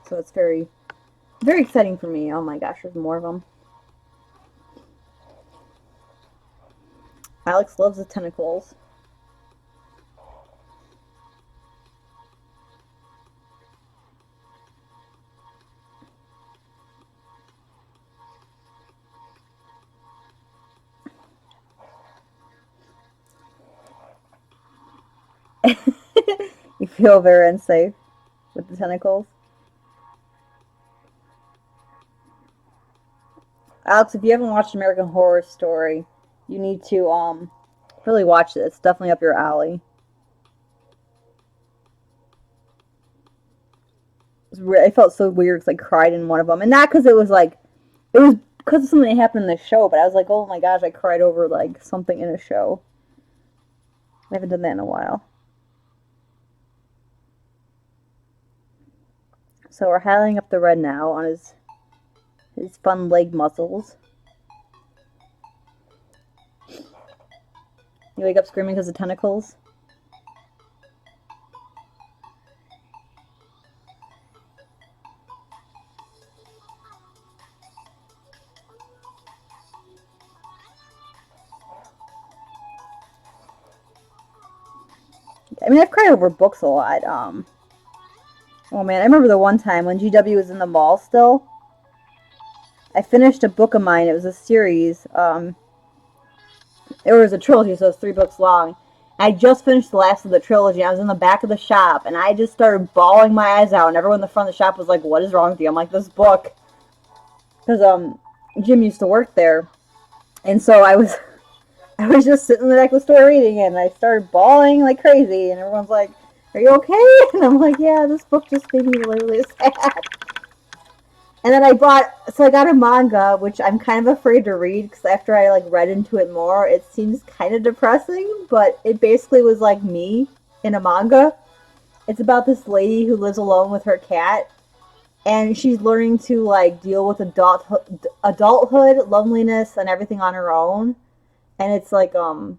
So it's very, very exciting for me. Oh my gosh, there's more of them. Alex loves the tentacles. You feel very unsafe with the tentacles. Alex, if you haven't watched American Horror Story, you need to really watch it. It's definitely up your alley. I felt so weird because I cried in one of them, and not because it was like it was because of something that happened in the show, but I was like, oh my gosh, I cried over like something in a show. I haven't done that in a while. So we're highlighting up the red now on his fun leg muscles. You wake up screaming because of tentacles? I mean, I've cried over books a lot. Oh man, I remember the one time when GW was in the mall still. I finished a book of mine. It was a series. It was a trilogy, so it was 3 books long. I just finished the last of the trilogy. I was in the back of the shop, and I just started bawling my eyes out. And everyone in the front of the shop was like, "What is wrong with you?" I'm like, "This book," because Jim used to work there, and so I was just sitting in the back of the store reading it, and I started bawling like crazy. And everyone's like, "Are you okay?" And I'm like, "Yeah, this book just made me really, really sad." And then I got a manga, which I'm kind of afraid to read because after I like read into it more, it seems kind of depressing. But it basically was like me in a manga. It's about this lady who lives alone with her cat, and she's learning to like deal with adulthood, loneliness, and everything on her own. And it's like I'm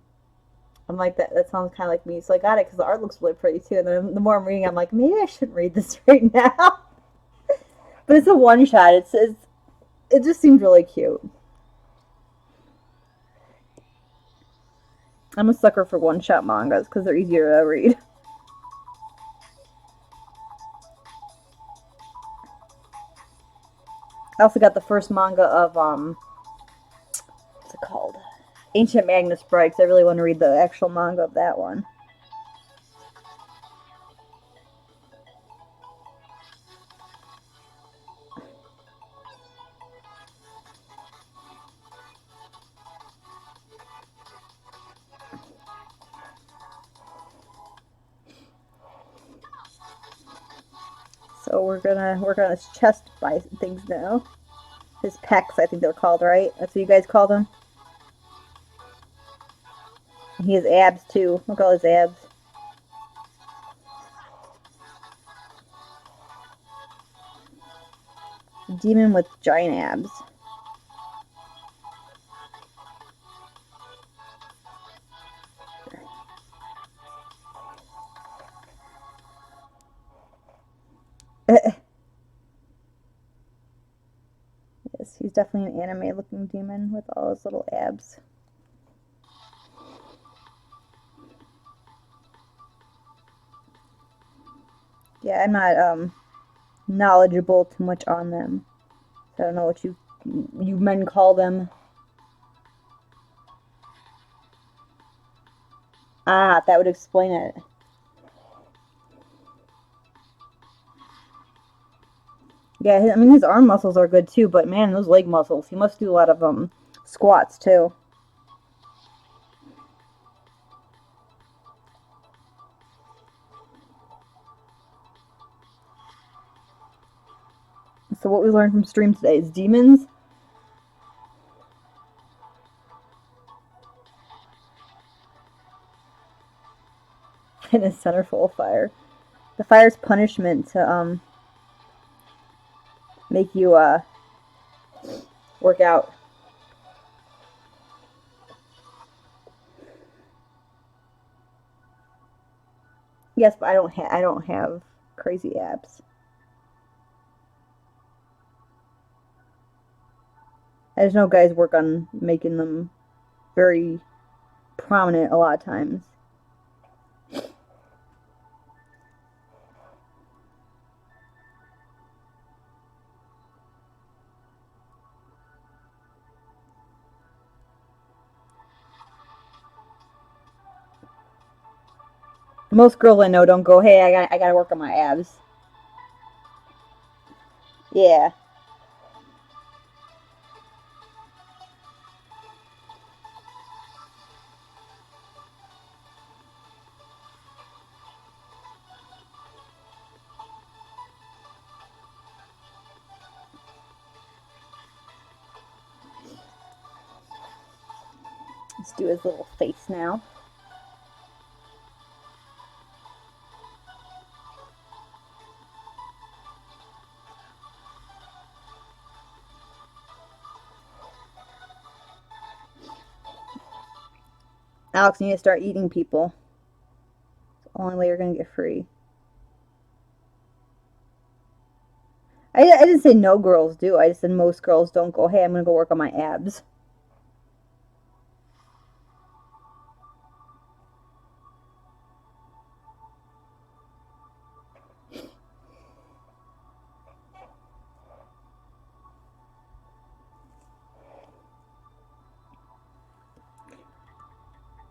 like that sounds kind of like me, so I got it because the art looks really pretty too. And then the more I'm reading, I'm like, maybe I shouldn't read this right now. But it's a one shot. It just seems really cute. I'm a sucker for one shot mangas because they're easier to read. I also got the first manga of what's it called? Ancient Magnus Bride, because I really want to read the actual manga of that one. So we're gonna work on his chest by things now. His pecs, I think they're called, right? That's what you guys call them. And he has abs too. Look at all his abs. Demon with giant abs. Yes, he's definitely an anime-looking demon with all his little abs. Yeah, I'm not knowledgeable too much on them. So I don't know what you men call them. Ah, that would explain it. Yeah, I mean his arm muscles are good too, but man, those leg muscles. He must do a lot of squats too. So what we learned from stream today is demons. And a center full of fire. The fire's punishment to make you work out. Yes, but I don't have crazy abs. I just know guys work on making them very prominent a lot of times. Most girls I know don't go, "Hey, I got to work on my abs." Yeah. Let's do his little face now. Alex, you need to start eating people. It's the only way you're going to get free. I didn't say no girls do. I just said most girls don't go, "Hey, I'm going to go work on my abs."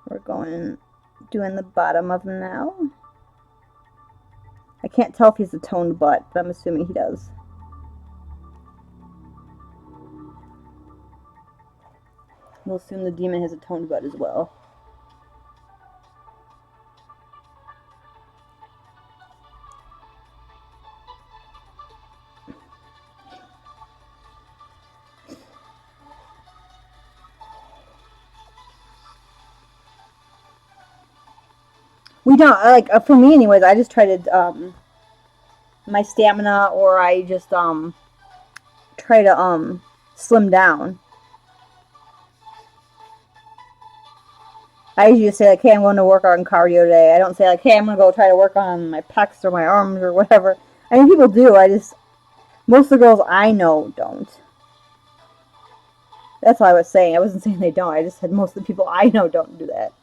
We're doing the bottom of him now. I can't tell if he's a toned butt, but I'm assuming he does. We'll assume the demon has a toned butt as well. We don't like for me, anyways. I just try to my stamina, or I just try to slim down. I usually say like, "Hey, I'm going to work on cardio today." I don't say like, "Hey, I'm going to go try to work on my pecs or my arms or whatever." I mean, people do. Most of the girls I know don't. That's what I was saying. I wasn't saying they don't. I just said most of the people I know don't do that.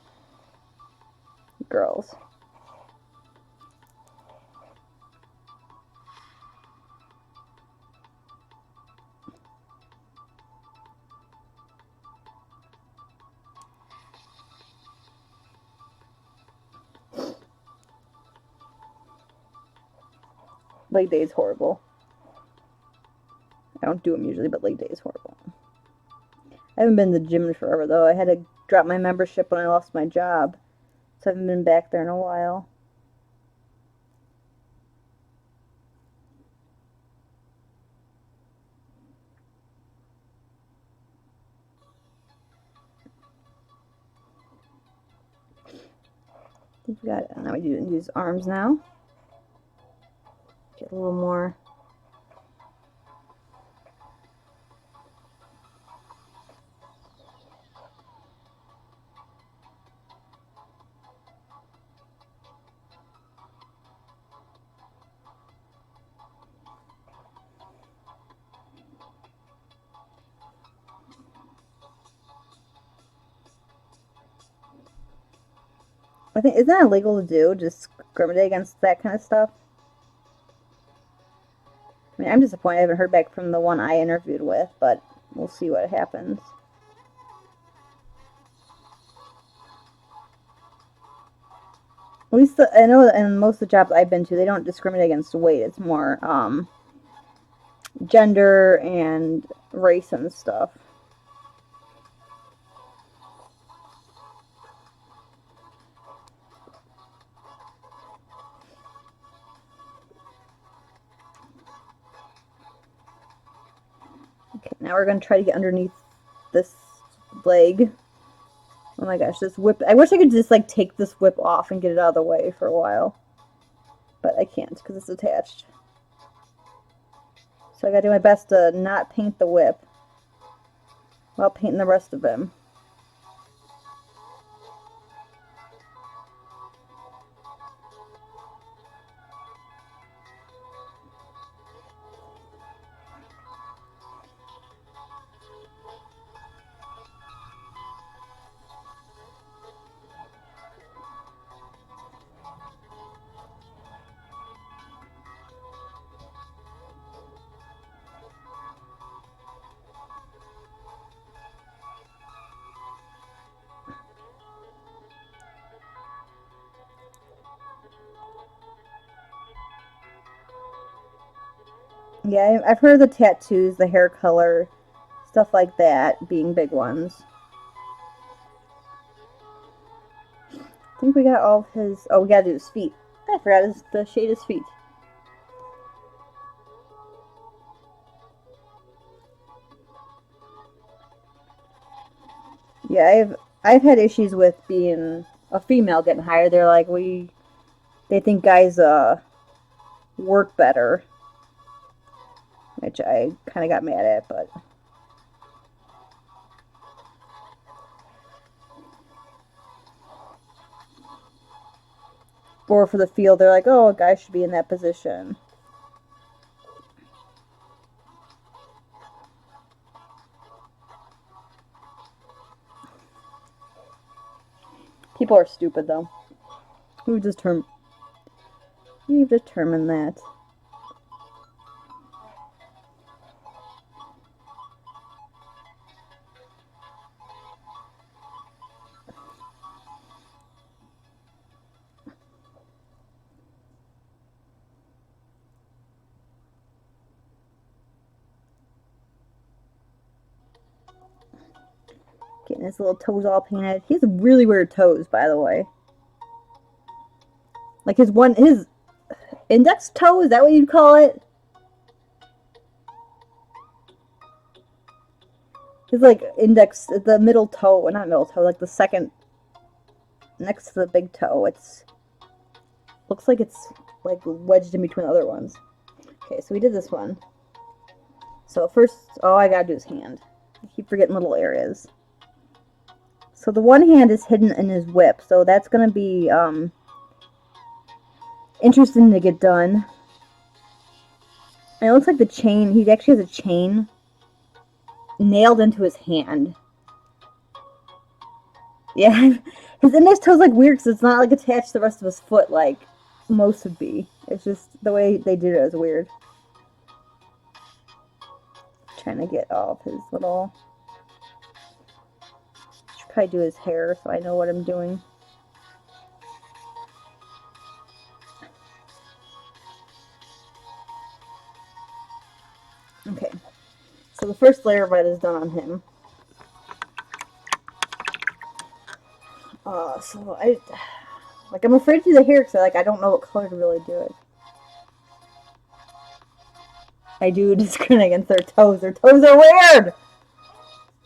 Girls. Leg day is horrible. I don't do them usually, but leg day is horrible. I haven't been to the gym in forever, though. I had to drop my membership when I lost my job, so I haven't been back there in a while. I think we got it. Now we do use arms now. Get a little more I think, isn't that illegal to do? Just discriminate against that kind of stuff? I mean, I'm disappointed I haven't heard back from the one I interviewed with, but we'll see what happens. At least I know that in most of the jobs I've been to, they don't discriminate against weight. It's more gender and race and stuff. Okay, now we're going to try to get underneath this leg. Oh my gosh, this whip. I wish I could just like take this whip off and get it out of the way for a while. But I can't because it's attached. So I gotta do my best to not paint the whip while painting the rest of him. Yeah, I've heard of the tattoos, the hair color, stuff like that being big ones. I think we got all of his. Oh, we gotta do his feet. I forgot the shade of his feet. Yeah, I've had issues with being a female getting hired. They're like they think guys work better, which I kind of got mad at, but. Or for the field, they're like, oh, a guy should be in that position. People are stupid, though. You've determined that. Getting his little toes all painted. He has really weird toes, by the way. Like his index toe, is that what you'd call it? His like index, the middle toe, not middle toe, like the second next to the big toe. It's looks like it's like wedged in between the other ones. Okay, so we did this one. So first, oh, I gotta do his hand. I keep forgetting little areas. So the one hand is hidden in his whip, so that's gonna be interesting to get done. And it looks like the chain, he actually has a chain nailed into his hand. Yeah, his index toe's like weird because it's not like attached to the rest of his foot like most would be. It's just the way they did it is weird. Trying to get all of his little. Should probably do his hair so I know what I'm doing. Okay, so the first layer of red is done on him. So I'm afraid to do the hair because I don't know what color to really do it. I do discriminate against their toes. Their toes are weird.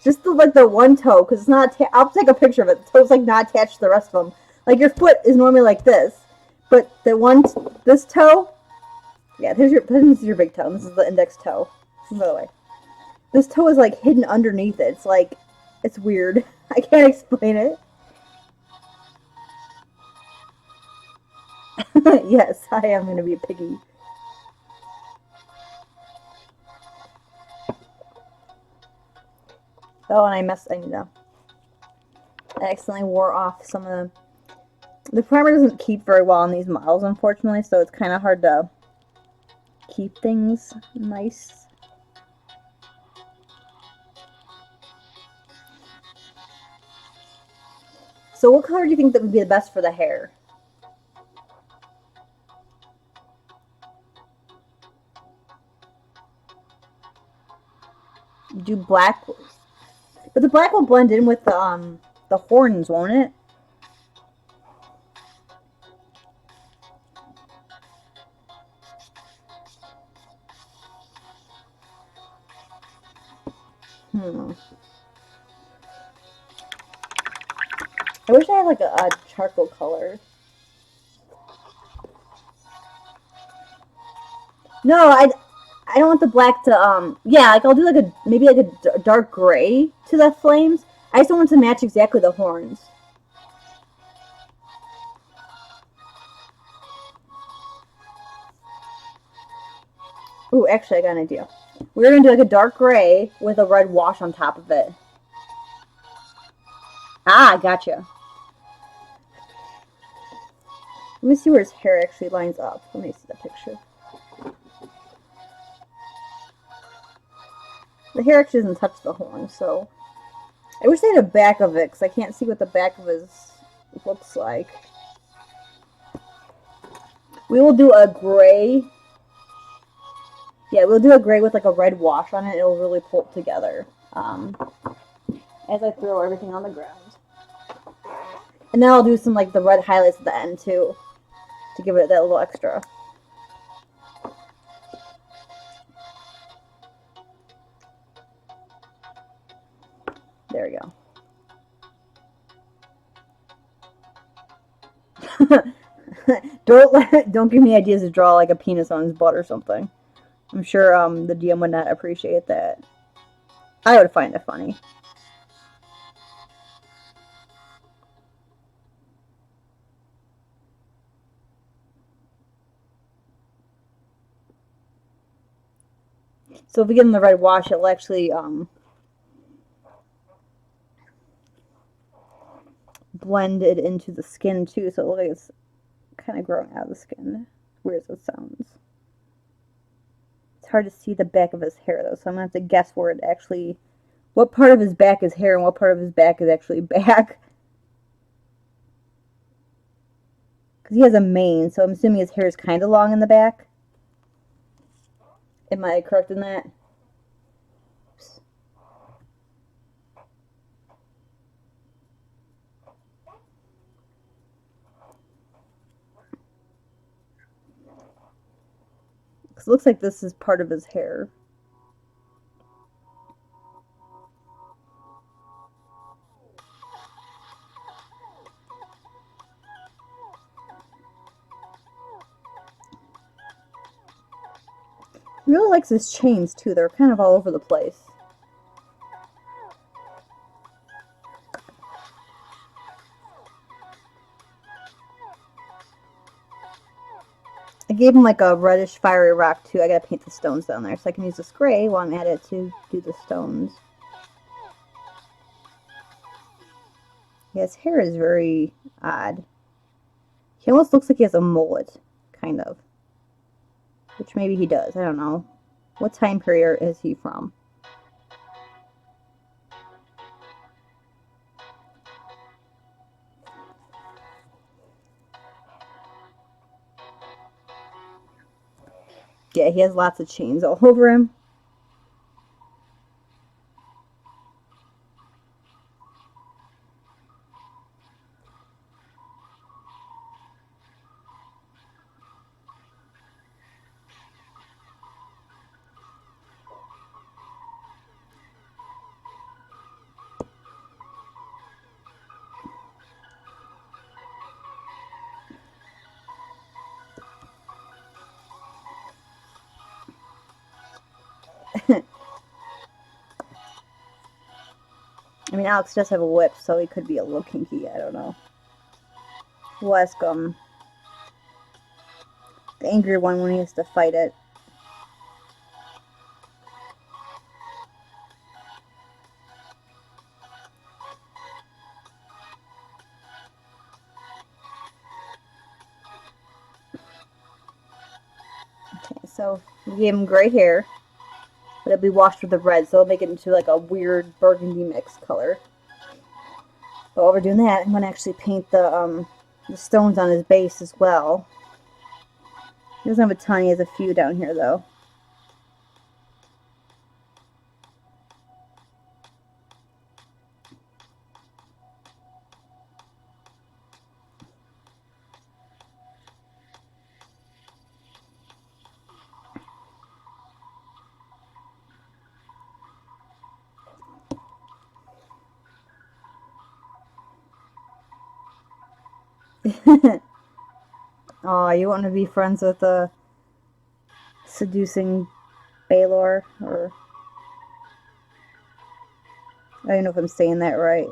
Just the one toe, because it's not. I'll take a picture of it. The toe's like not attached to the rest of them. Like your foot is normally like this, but this toe. Yeah, this is your big toe. And this is the index toe. By the way, this toe is like hidden underneath it. It's weird. I can't explain it. Yes, I am gonna be a piggy. Oh, and I accidentally wore off some of The primer doesn't keep very well on these models, unfortunately, so it's kind of hard to keep things nice. So what color do you think that would be the best for the hair? Do black, but the black will blend in with the horns, won't it? Hmm. I wish I had like a charcoal color. No, I don't want the black to yeah, like I'll do like a maybe like a dark gray to the flames. I just don't want to match exactly the horns. Ooh, actually I got an idea. We're gonna do like a dark gray with a red wash on top of it. Ah, gotcha. Let me see where his hair actually lines up. Let me see the picture. The hair actually doesn't touch the horn, so I wish they had a back of it because I can't see what the back of his looks like. We will do a gray. Yeah, we'll do a gray with like a red wash on it. It'll really pull it together as I throw everything on the ground. And then I'll do some like the red highlights at the end too to give it that little extra. There we go. don't give me ideas to draw like a penis on his butt or something. I'm sure the DM would not appreciate that. I would find it funny. So if we give him the red wash, it'll actually blend it into the skin too, so it looks like it's kind of growing out of the skin. Weird as it sounds. It's hard to see the back of his hair though, so I'm gonna have to guess where it actually, what part of his back is hair and what part of his back is actually back. Because he has a mane, so I'm assuming his hair is kind of long in the back. Am I correct in that? Oops. Because it looks like this is part of his hair. He really likes his chains too. They're kind of all over the place. I gave him like a reddish fiery rock too. I gotta paint the stones down there so I can use this gray while I'm at it to do the stones. Yeah, his hair is very odd. He almost looks like he has a mullet, kind of. Which maybe he does, I don't know. What time period is he from? Yeah, he has lots of chains all over him. I mean, Alex does have a whip, so he could be a little kinky. I don't know. We'll ask the angry one when he has to fight it. So we gave him gray hair, but it'll be washed with the red, so it'll make it into like a weird burgundy mix color. But while we're doing that, I'm gonna actually paint the stones on his base as well. He doesn't have a ton, he has a few down here though. Oh, you want to be friends with a seducing Balor? Or I don't know if I'm saying that right.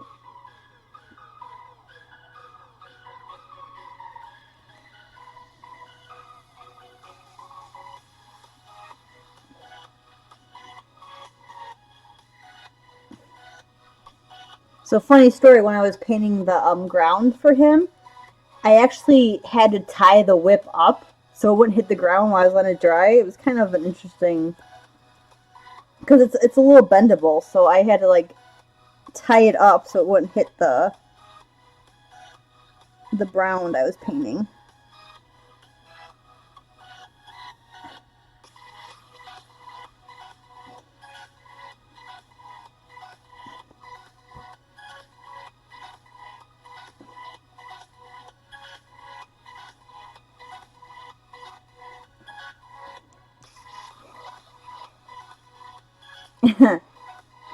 So funny story, when I was painting the ground for him, I actually had to tie the whip up so it wouldn't hit the ground while I was letting it dry. It was kind of an interesting, because it's a little bendable, so I had to like tie it up so it wouldn't hit the brown I was painting.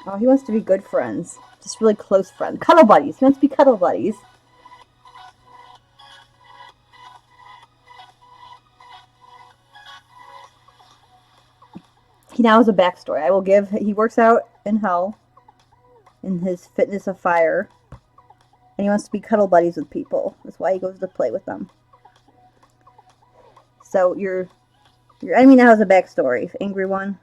Oh, he wants to be good friends. Just really close friends. Cuddle buddies. He wants to be cuddle buddies. He now has a backstory. I will give. He works out in hell in his fitness of fire. And he wants to be cuddle buddies with people. That's why he goes to play with them. So your enemy now has a backstory. Angry one.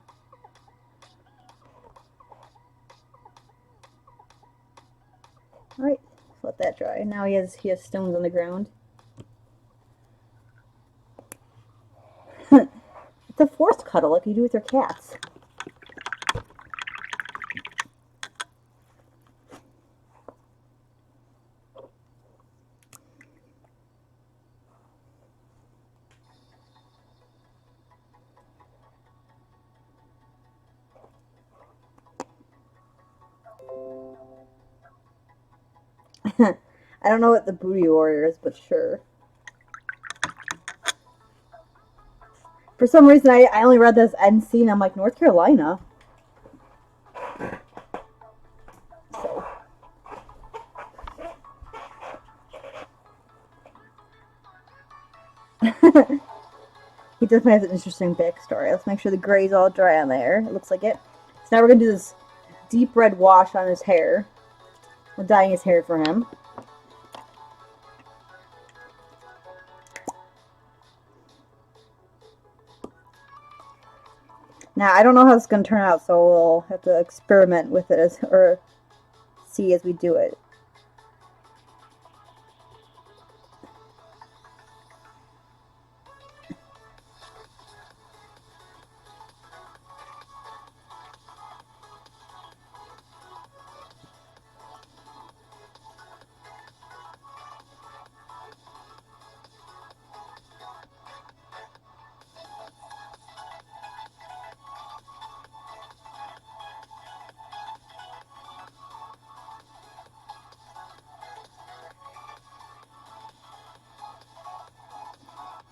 Alright, let that dry. Now he has stones on the ground. It's a forced cuddle like you do with your cats. I don't know what the booty warrior is, but sure. For some reason, I only read this NC, and I'm like, North Carolina. So. He definitely has an interesting backstory. Let's make sure the gray's all dry on there. It looks like it. So now we're going to do this deep red wash on his hair. We're dyeing his hair for him. Now, I don't know how it's going to turn out, so we'll have to experiment with it or see as we do it.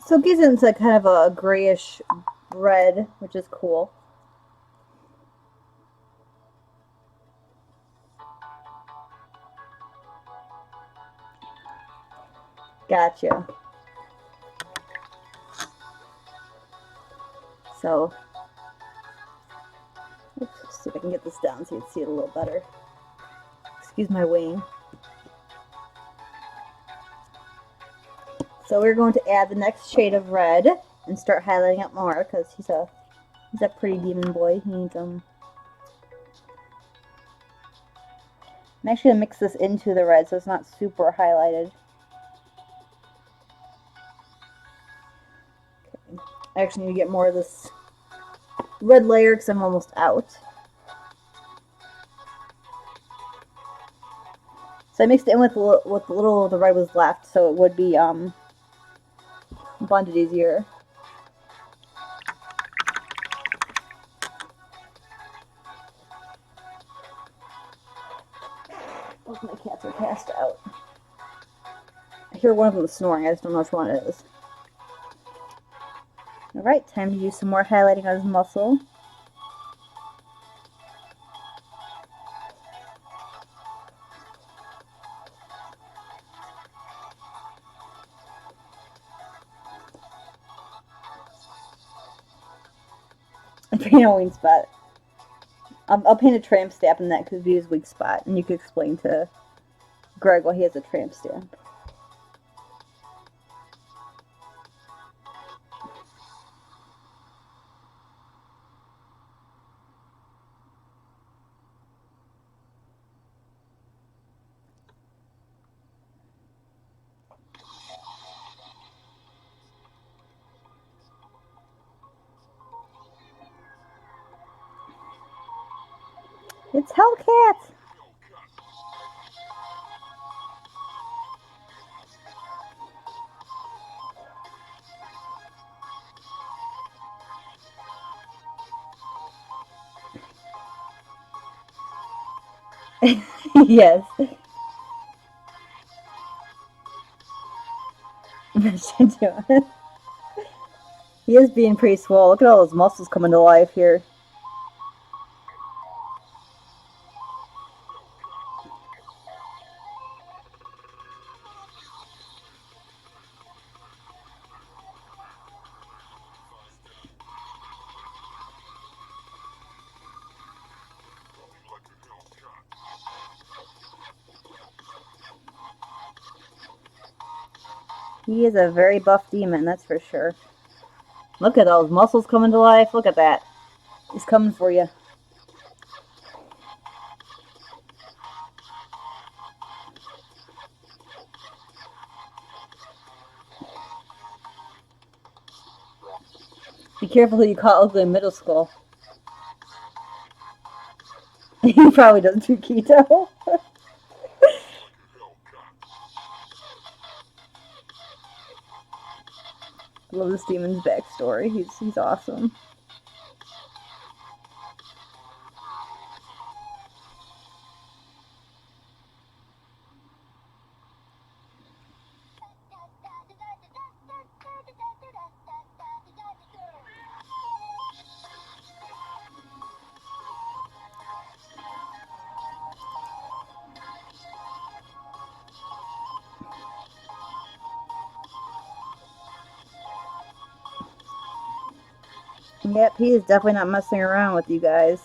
So it gives it like kind of a grayish red, which is cool. Gotcha. So, oops, let's see if I can get this down so you can see it a little better. Excuse my wing. So we're going to add the next shade of red and start highlighting it more because he's a pretty demon boy. He needs I'm actually gonna mix this into the red so it's not super highlighted. Okay. I actually need to get more of this red layer because I'm almost out. So I mixed it in with the little of the red was left, so it would be blended easier. Both my cats are passed out. I hear one of them snoring. I just don't know which one it is. Alright, time to do some more highlighting on his muscle. And paint a weak spot. I'll paint a tramp stamp in that because it'd be his weak spot, and you could explain to Greg why he has a tramp stamp. It's Hellcat! Yes. He is being pretty swole. Look at all those muscles coming to life here. He is a very buff demon, that's for sure. Look at those muscles coming to life. Look at that. He's coming for you. Be careful who you call ugly in middle school. He probably doesn't do keto. Love this demon's backstory. He's awesome. Yep, he is definitely not messing around with you guys.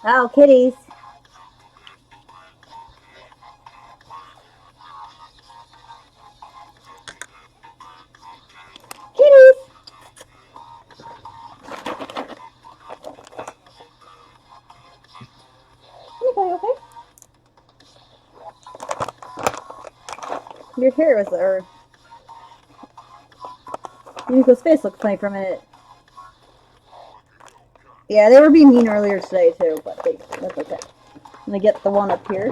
Oh, kitties. Kitties. Okay, okay. Your hair was, or Nico's face looked funny for a minute. Yeah, they were being mean earlier today too, but that's okay. I'm gonna get the one up here.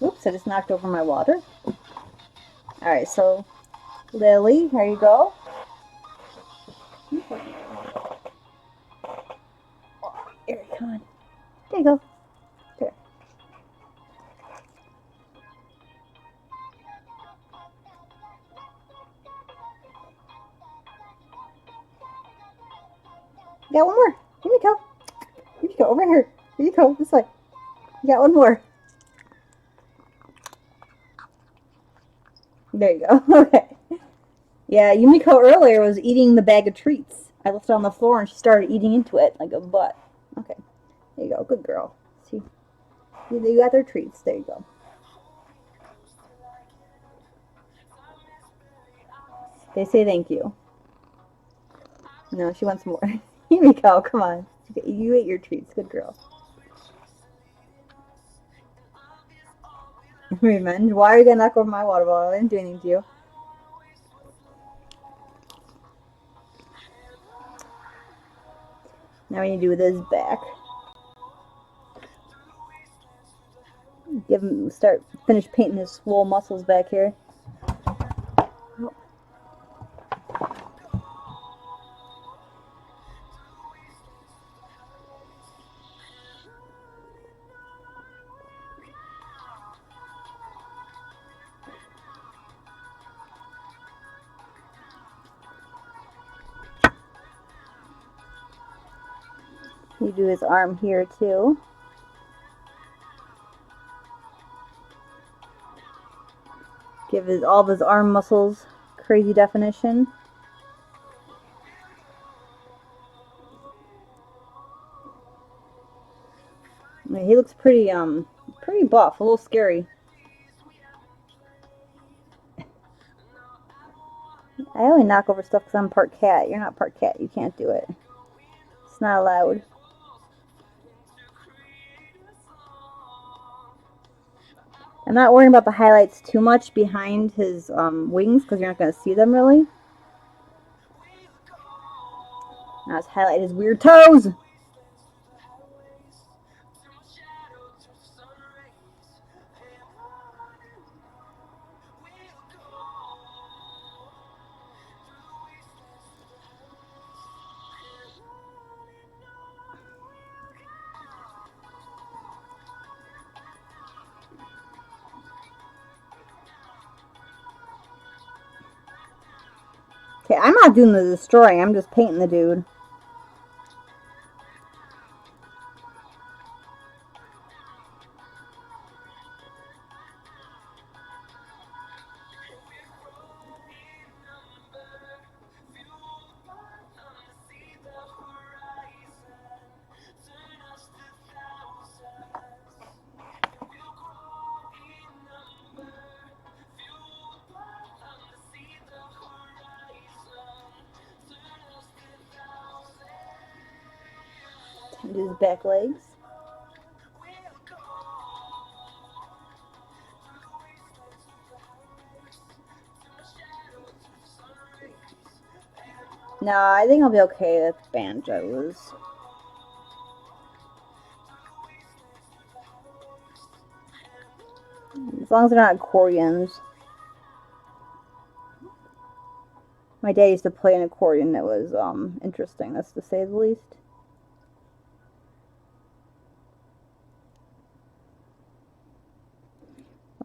Oops, I just knocked over my water. Alright, so Lily, here you go. Here, come on. There you go. There. Got one more. Here we go. Here you go. Over here. Here you go. This way. You got one more. There you go. Okay. Yeah, Yumiko earlier was eating the bag of treats. I left it on the floor and she started eating into it like a butt. Okay, there you go. Good girl. See, you got their treats. There you go. They say thank you. No, she wants more. Yumiko, come on. You ate your treats. Good girl. Revenge? Why are you gonna knock over my water bottle? I didn't do anything to you. Now we need to do with his back. Finish painting his swole muscles back here. You do his arm here too. Give all of his arm muscles crazy definition. He looks pretty buff, a little scary. I only knock over stuff because I'm part cat. You're not part cat. You can't do it. It's not allowed. I'm not worrying about the highlights too much behind his wings because you're not going to see them really. Now let's highlight his weird toes. Okay, I'm not doing the destroying. I'm just painting the dude. Do his back legs. No, I think I'll be okay with banjos. As long as they're not accordions. My dad used to play an accordion that was interesting, that's to say the least.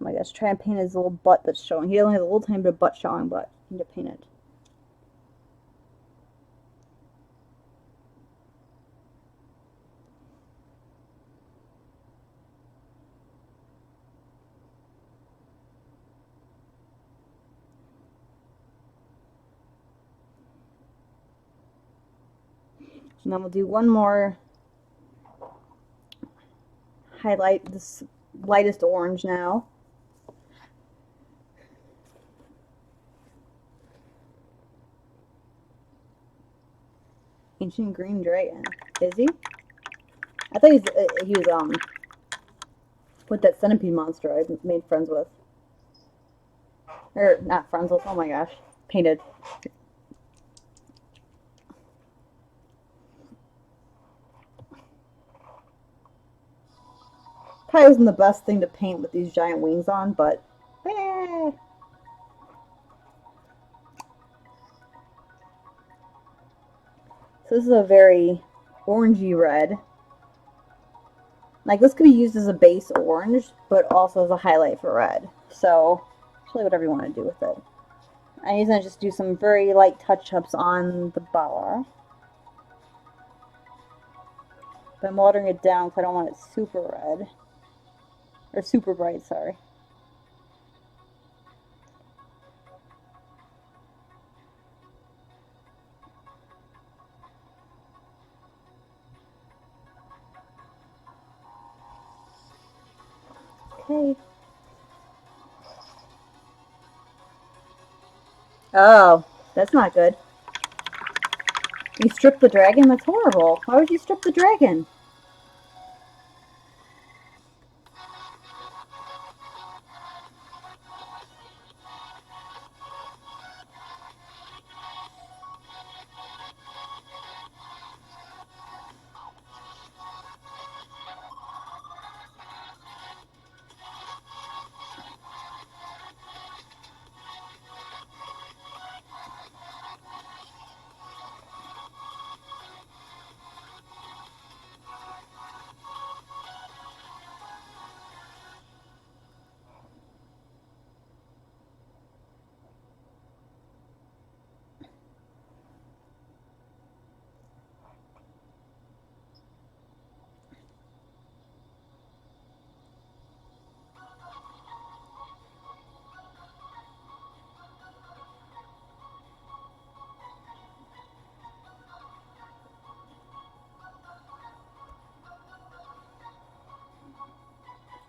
Oh my gosh, try and paint his little butt that's showing. He only has a little tiny bit of butt showing, but I need to paint it. And then we'll do one more highlight, this lightest orange now. Ancient Green Dragon. Is he? I thought he was with that centipede monster I made friends with. Or not friends with, oh my gosh. Painted. Probably wasn't the best thing to paint with these giant wings on, but eh. So this is a very orangey red. Like this could be used as a base orange, but also as a highlight for red. So it's really whatever you want to do with it. I'm going to just do some very light touch-ups on the Balor. But I'm watering it down because I don't want it super red. Or super bright, sorry. Okay. Oh, that's not good. You stripped the dragon? That's horrible. Why would you strip the dragon?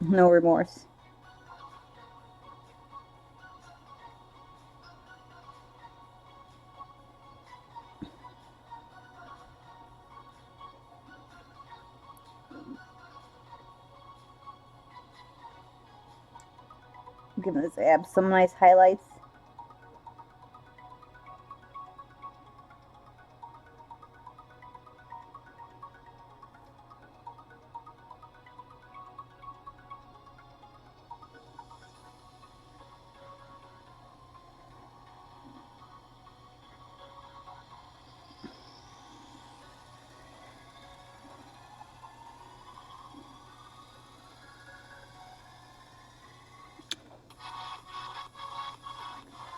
No remorse. I'm giving this ab some nice highlights.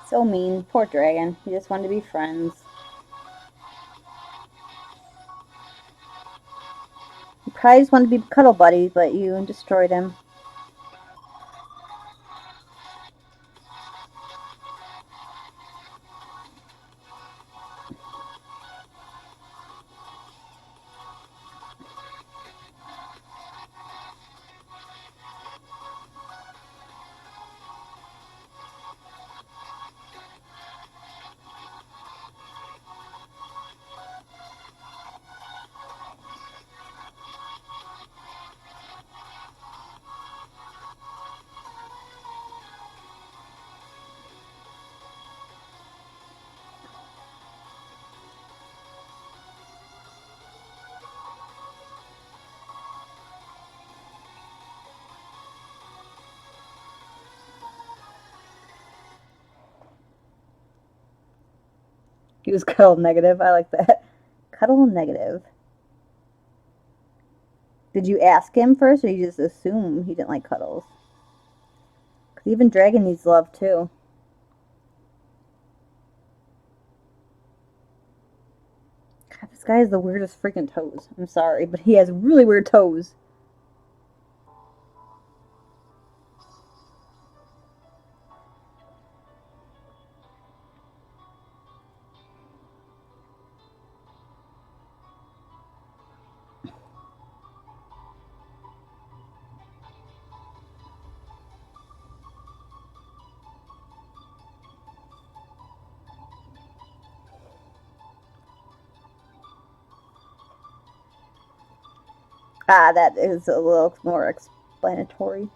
So mean. Poor dragon. He just wanted to be friends. He probably just wanted to be cuddle buddies, but you destroyed him. He was cuddle negative. I like that. Cuddle negative. Did you ask him first, or you just assume he didn't like cuddles? 'Cause even dragon needs love too. God, this guy has the weirdest freaking toes. I'm sorry, but he has really weird toes. Ah, that is a little more explanatory.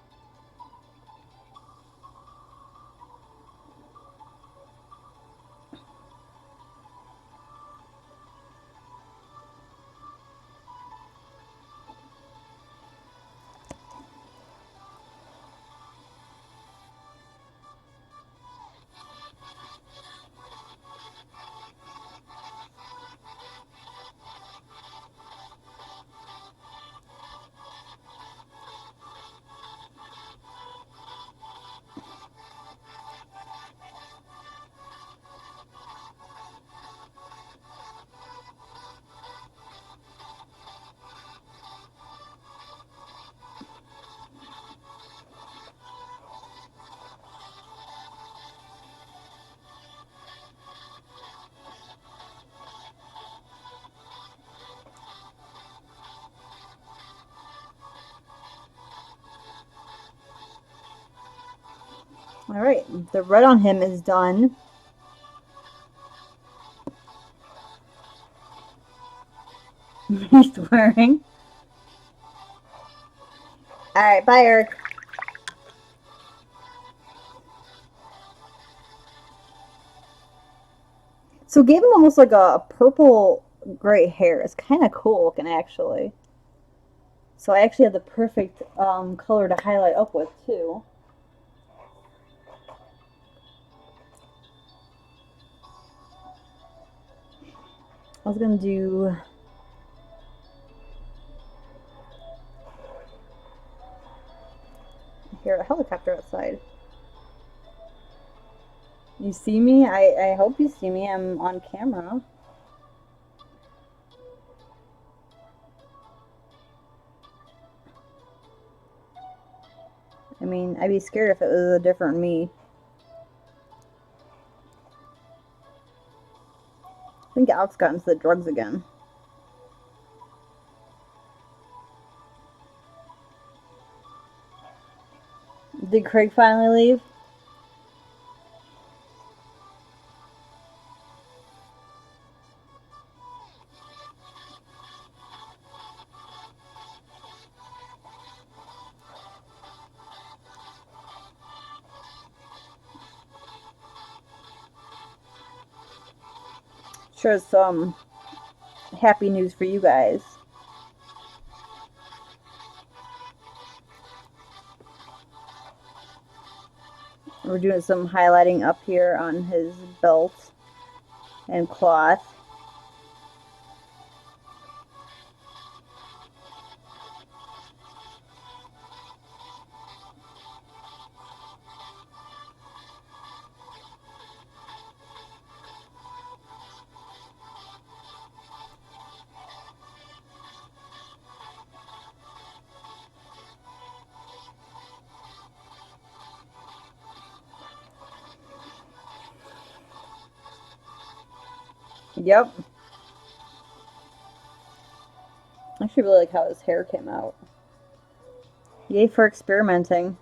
Alright, the red on him is done. He's swearing. Alright, bye, Eric. So gave him almost like a purple gray hair. It's kind of cool looking, actually. So I actually have the perfect color to highlight up with, too. I was going to do... I hear a helicopter outside. You see me? I hope you see me. I'm on camera. I mean, I'd be scared if it was a different me. I think Alex got into the drugs again. Did Craig finally leave? Sure, some happy news for you guys. We're doing some highlighting up here on his belt and cloth. Yep. I actually really like how his hair came out. Yay for experimenting.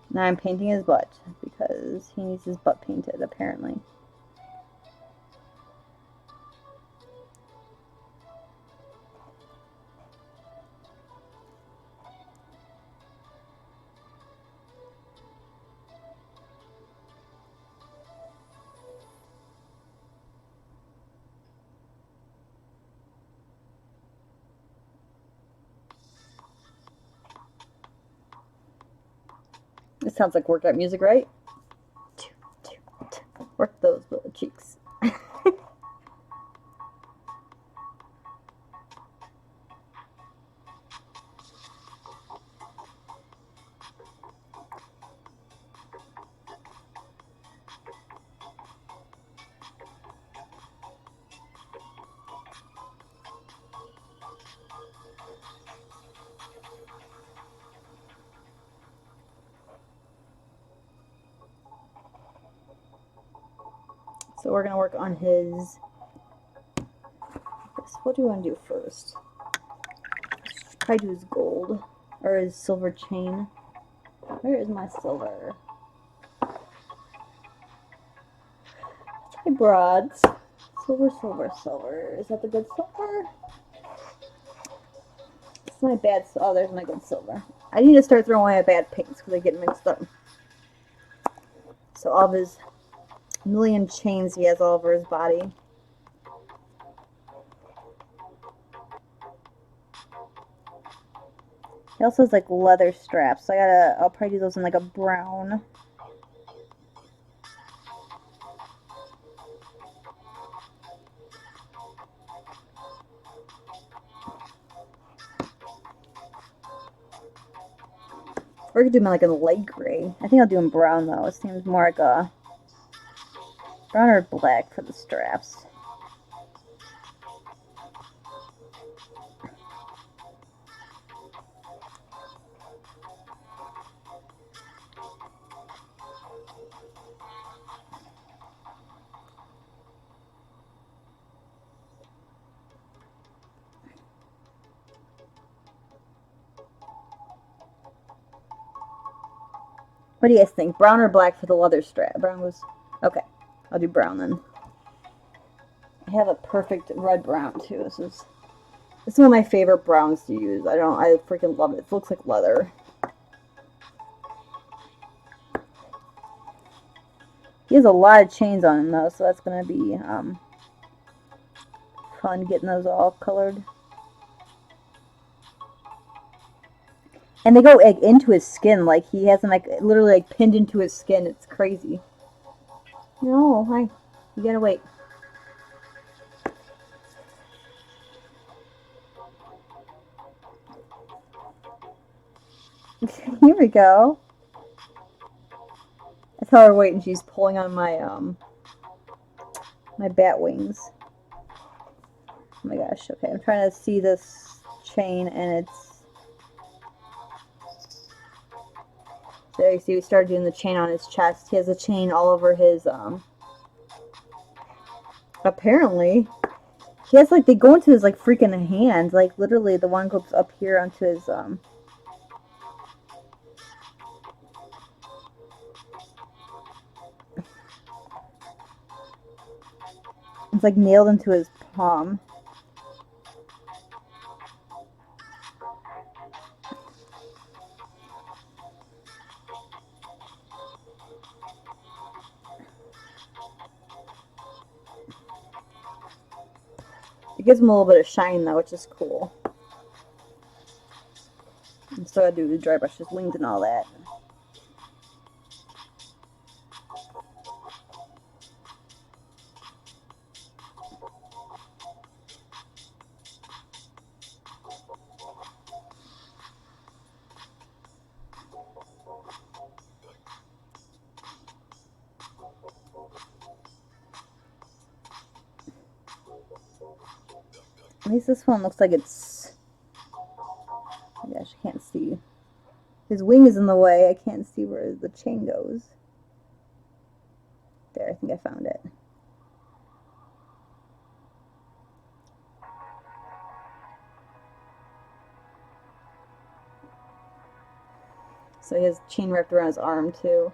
Now I'm painting his butt because he needs his butt painted, apparently. This sounds like workout music, right? Work those little cheeks. So we're going to work on his... What do we want to do first? Probably do his gold. Or his silver chain. Where is my silver? Hi, broads. Silver, silver, silver. Is that the good silver? It's my bad... Oh, there's my good silver. I need to start throwing away my bad pinks because they get mixed up. So all of his million chains he has all over his body. He also has like leather straps, so I'll probably do those in like a brown. Or I could do them like a light gray. I think I'll do them brown though. It seems more like a brown or black for the straps. What do you guys think? Brown or black for the leather strap? Brown was... Okay, I'll do brown then. I have a perfect red brown too. This is one of my favorite browns to use. I freaking love it. It looks like leather. He has a lot of chains on him though, so that's gonna be fun getting those all colored. And they go like into his skin, like he has them like literally like pinned into his skin. It's crazy. No, hi. You gotta wait. Here we go. I tell her wait, and she's pulling on my my bat wings. Oh my gosh. Okay, I'm trying to see this chain, and it's... So you see, we started doing the chain on his chest. He has a chain all over his apparently. He has like, they go into his like freaking hands. Like literally, the one goes up here onto his it's like nailed into his palm. It gives him a little bit of shine though, which is cool. And so I do the dry brush his wings and all that. At least this one looks like it's... Oh my gosh, I can't see. His wing is in the way. I can't see where the chain goes. There, I think I found it. So he has chain wrapped around his arm too.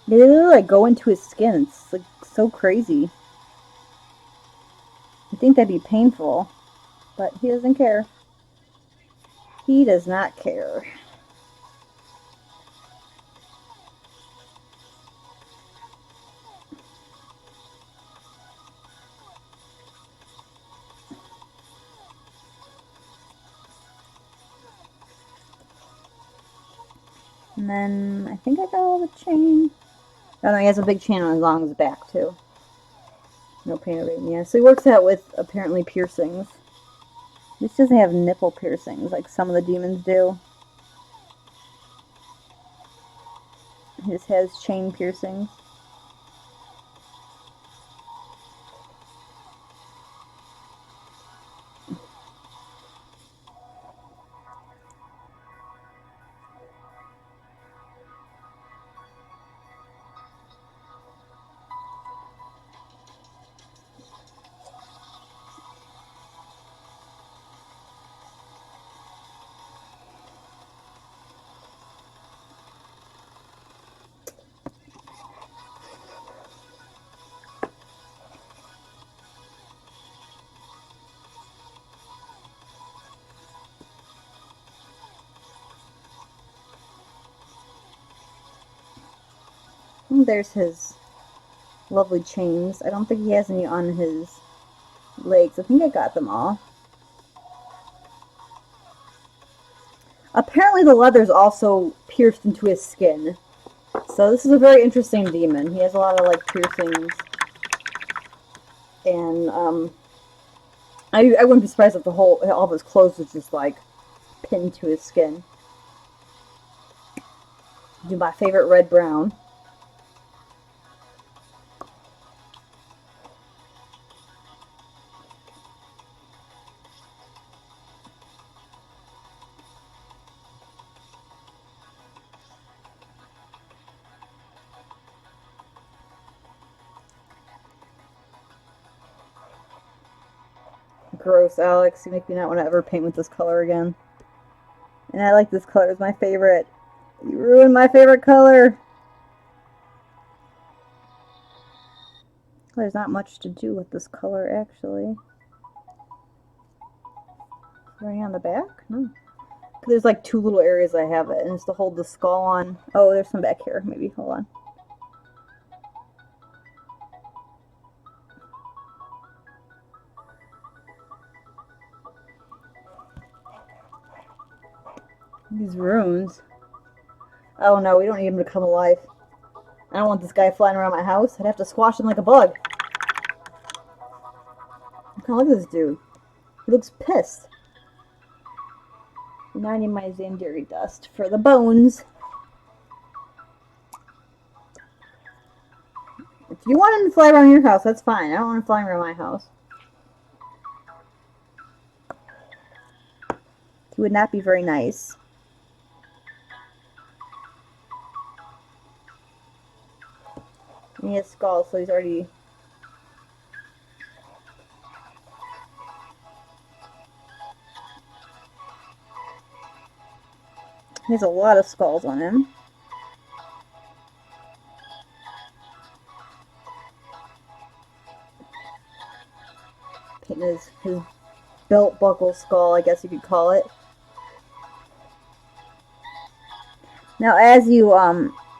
They literally like go into his skin. It's like so crazy. I think that'd be painful, but he doesn't care. He does not care. And then I think I got all the chain. Oh no, he has a big chain on his back too. No pain or baby. Yeah, so he works out with apparently piercings. This doesn't have nipple piercings like some of the demons do. His has chain piercings. And there's his lovely chains. I don't think he has any on his legs. I think I got them all. Apparently the leather's also pierced into his skin. So this is a very interesting demon. He has a lot of like piercings. And I wouldn't be surprised if all of his clothes was just like pinned to his skin. Do my favorite red brown. Gross, Alex. You make me not want to ever paint with this color again. And I like this color. It's my favorite. You ruined my favorite color. There's not much to do with this color, actually. Is there any on the back? No. There's like 2 little areas I have it, and it's to hold the skull on. Oh, there's some back here. Maybe. Hold on. These runes. Oh no, we don't need him to come alive. I don't want this guy flying around my house. I'd have to squash him like a bug. Look at this dude. He looks pissed. Now I need my Zandiri dust for the bones. If you want him to fly around your house, that's fine. I don't want him flying around my house. He would not be very nice. And he has skulls, so he's already... He has a lot of skulls on him. Painting his belt buckle skull, I guess you could call it. Now, as you,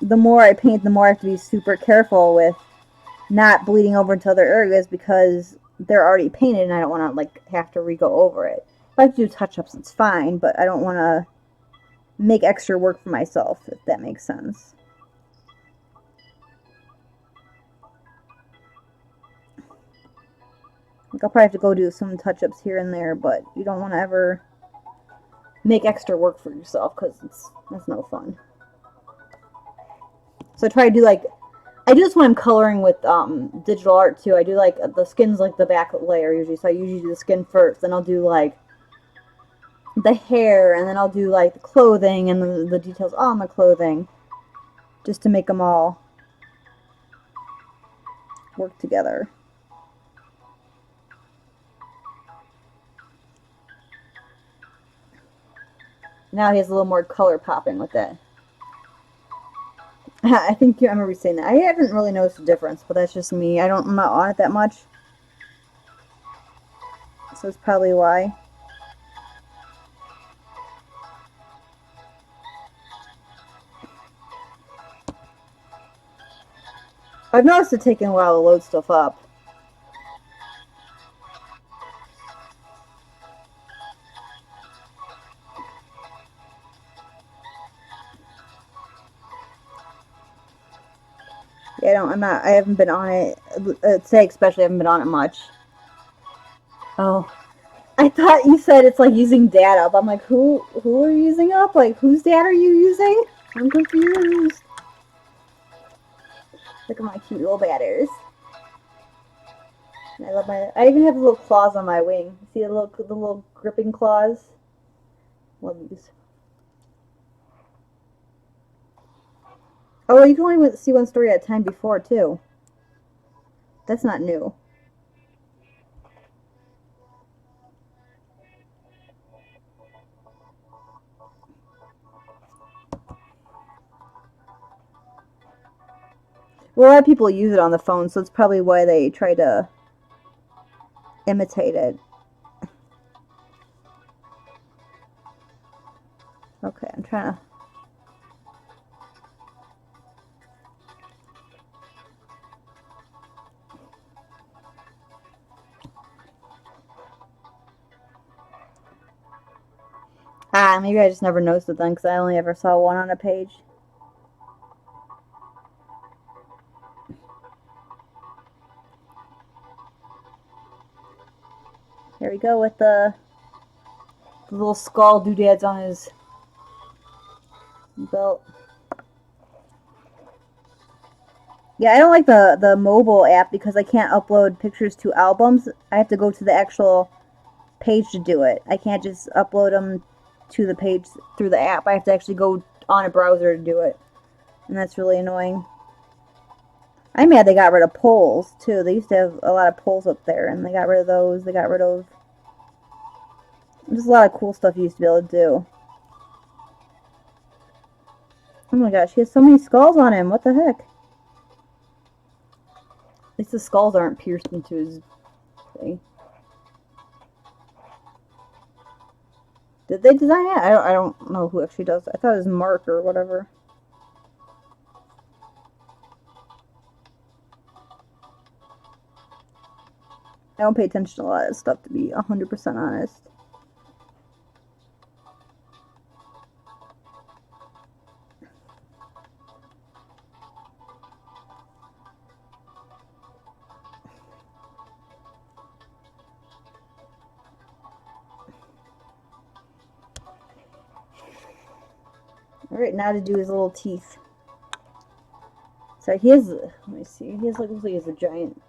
the more I paint, the more I have to be super careful with not bleeding over into other areas because they're already painted and I don't want to, like, have to re-go over it. If I have to do touch-ups, it's fine, but I don't want to make extra work for myself, if that makes sense. Like, I'll probably have to go do some touch-ups here and there, but you don't want to ever make extra work for yourself because that's no fun. So I try to do, like, I do this when I'm coloring with digital art too. I do, like, the skin's like the back layer usually, so I usually do the skin first, then I'll do, like, the hair, and then I'll do, like, the clothing and the details on the clothing, just to make them all work together. Now he has a little more color popping with it. I think I remember saying that. I haven't really noticed a difference, but that's just me. I'm not on it that much. So that's probably why. I've noticed it taking a while to load stuff up. Yeah, I haven't been on it, today especially, I haven't been on it much. Oh. I thought you said it's like using data up. I'm like, who are you using up? Like, whose data are you using? I'm confused. Look at my cute little batters. I love I even have the little claws on my wing. See the little gripping claws? Love these. Oh, you can only see one story at a time before, too. That's not new. Well, a lot of people use it on the phone, so it's probably why they try to imitate it. Okay, I'm trying to... Ah, maybe I just never noticed it then, because I only ever saw one on a page. There we go with the little skull doodads on his belt. Yeah, I don't like the mobile app because I can't upload pictures to albums. I have to go to the actual page to do it. I can't just upload them to the page through the app. I have to actually go on a browser to do it. And that's really annoying. I'm mad they got rid of polls, too. They used to have a lot of polls up there, and they got rid of those. They got rid of There's a lot of cool stuff you used to be able to do. Oh my gosh, he has so many skulls on him. What the heck? At least the skulls aren't pierced into his thing. Did they design it? I don't know who actually does it. I thought it was Mark or whatever. I don't pay attention to a lot of stuff, to be 100% honest. Alright, now to do his little teeth. So he has, let me see, he has, like, looks like he has a giant,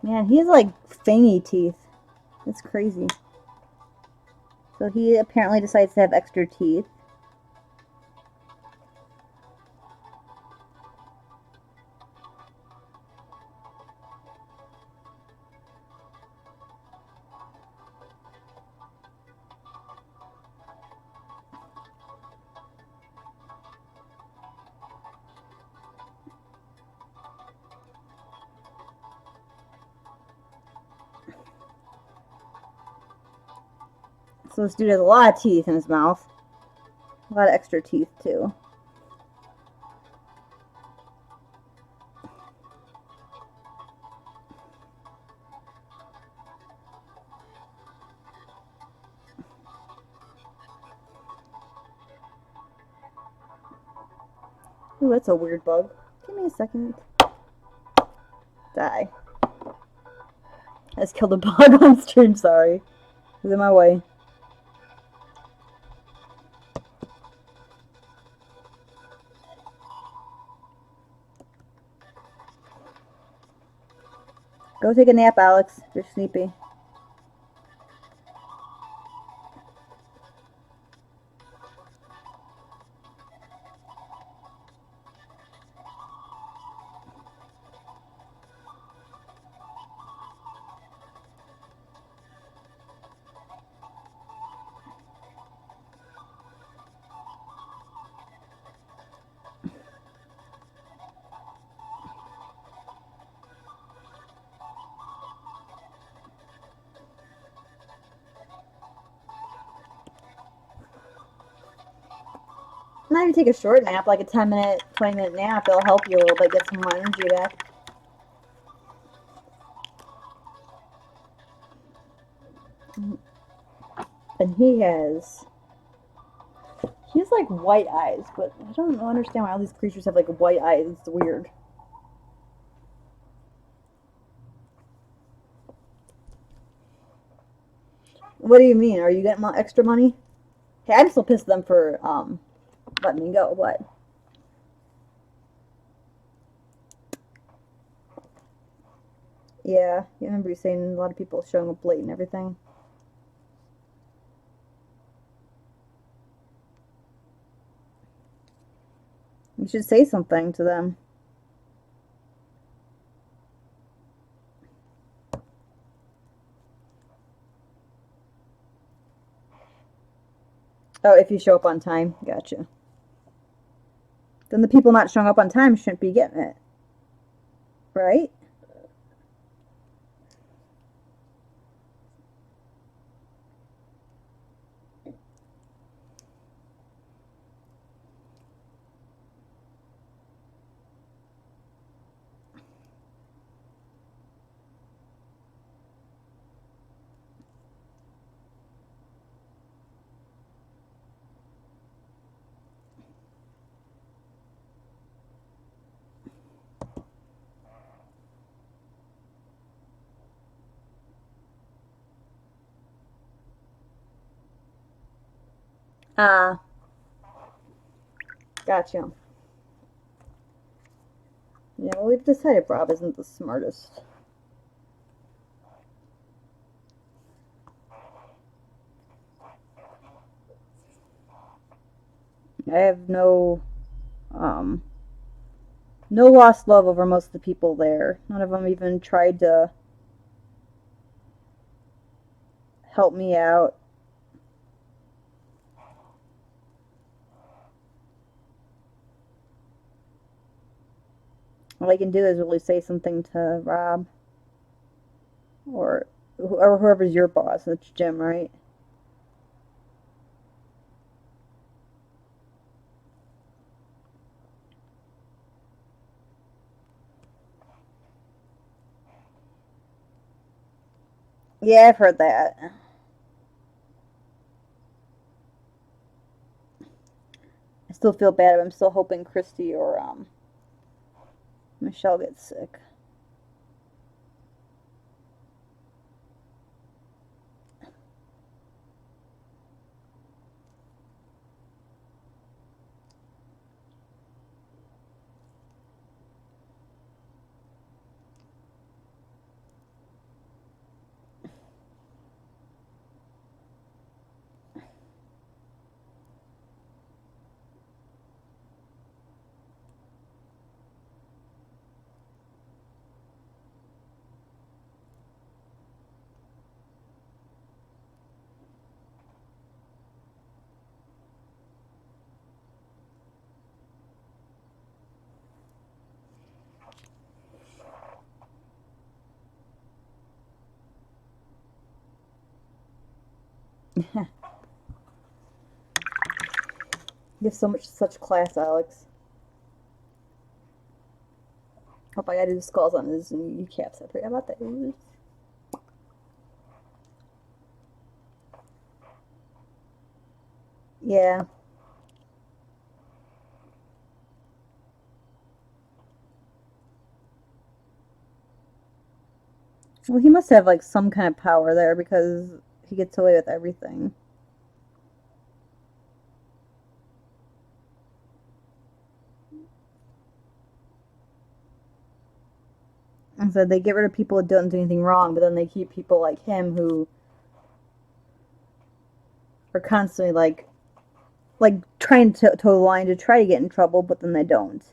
man, he has, like, fangy teeth. That's crazy. So he apparently decides to have extra teeth. So this dude has a lot of teeth in his mouth. A lot of extra teeth, too. Ooh, that's a weird bug. Give me a second. Die. I just killed a bug on stream, sorry. It was in my way. Go take a nap, Alex. You're sleepy. Not even take a short nap, like a 10-minute, 20-minute nap. It'll help you a little bit, get some more energy back. And he has like white eyes, but I don't understand why all these creatures have like white eyes. It's weird. What do you mean? Are you getting extra money? Hey, I'm still pissed at them for letting me go. What? Yeah, you remember you saying a lot of people showing up late and everything. You should say something to them. Oh, if you show up on time. Gotcha. Then the people not showing up on time shouldn't be getting it. Right? Gotcha. Yeah, well, we've decided Rob isn't the smartest. I have no lost love over most of the people there. None of them even tried to help me out. All I can do is really say something to Rob. Or whoever's your boss. It's Jim, right? Yeah, I've heard that. I still feel bad. I'm still hoping Christy or Michelle gets sick. You have such class, Alex. Hope I gotta do skulls on his kneecaps. I forgot about that. Yeah. Well, he must have like some kind of power there because he gets away with everything. And so they get rid of people who don't do anything wrong, but then they keep people like him who are constantly like trying to toe the line to try to get in trouble, but then they don't.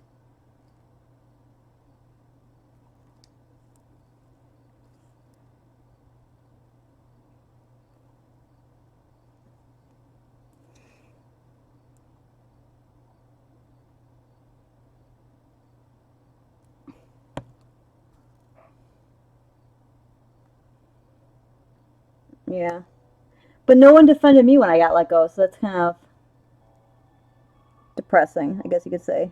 Yeah. But no one defended me when I got let go, so that's kind of depressing, I guess you could say.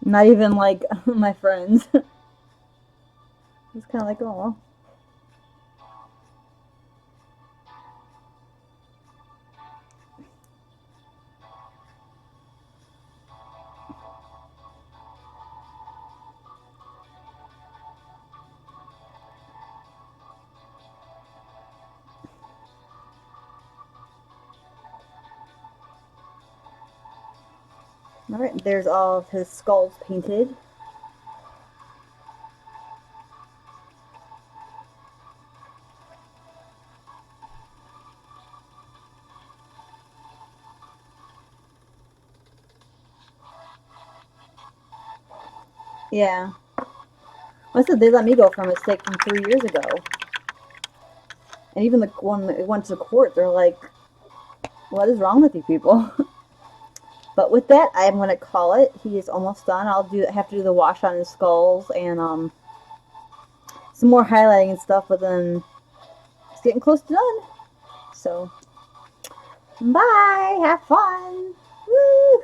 Not even like my friends. It's kind of like, oh. Alright, there's all of his skulls painted. Yeah. I said they let me go for a mistake from 3 years ago. And even the one that went to court, they're like, what is wrong with you people? But with that, I'm gonna call it. He is almost done. I'll have to do the wash on his skulls and some more highlighting and stuff, but then it's getting close to done. So bye, have fun. Woo!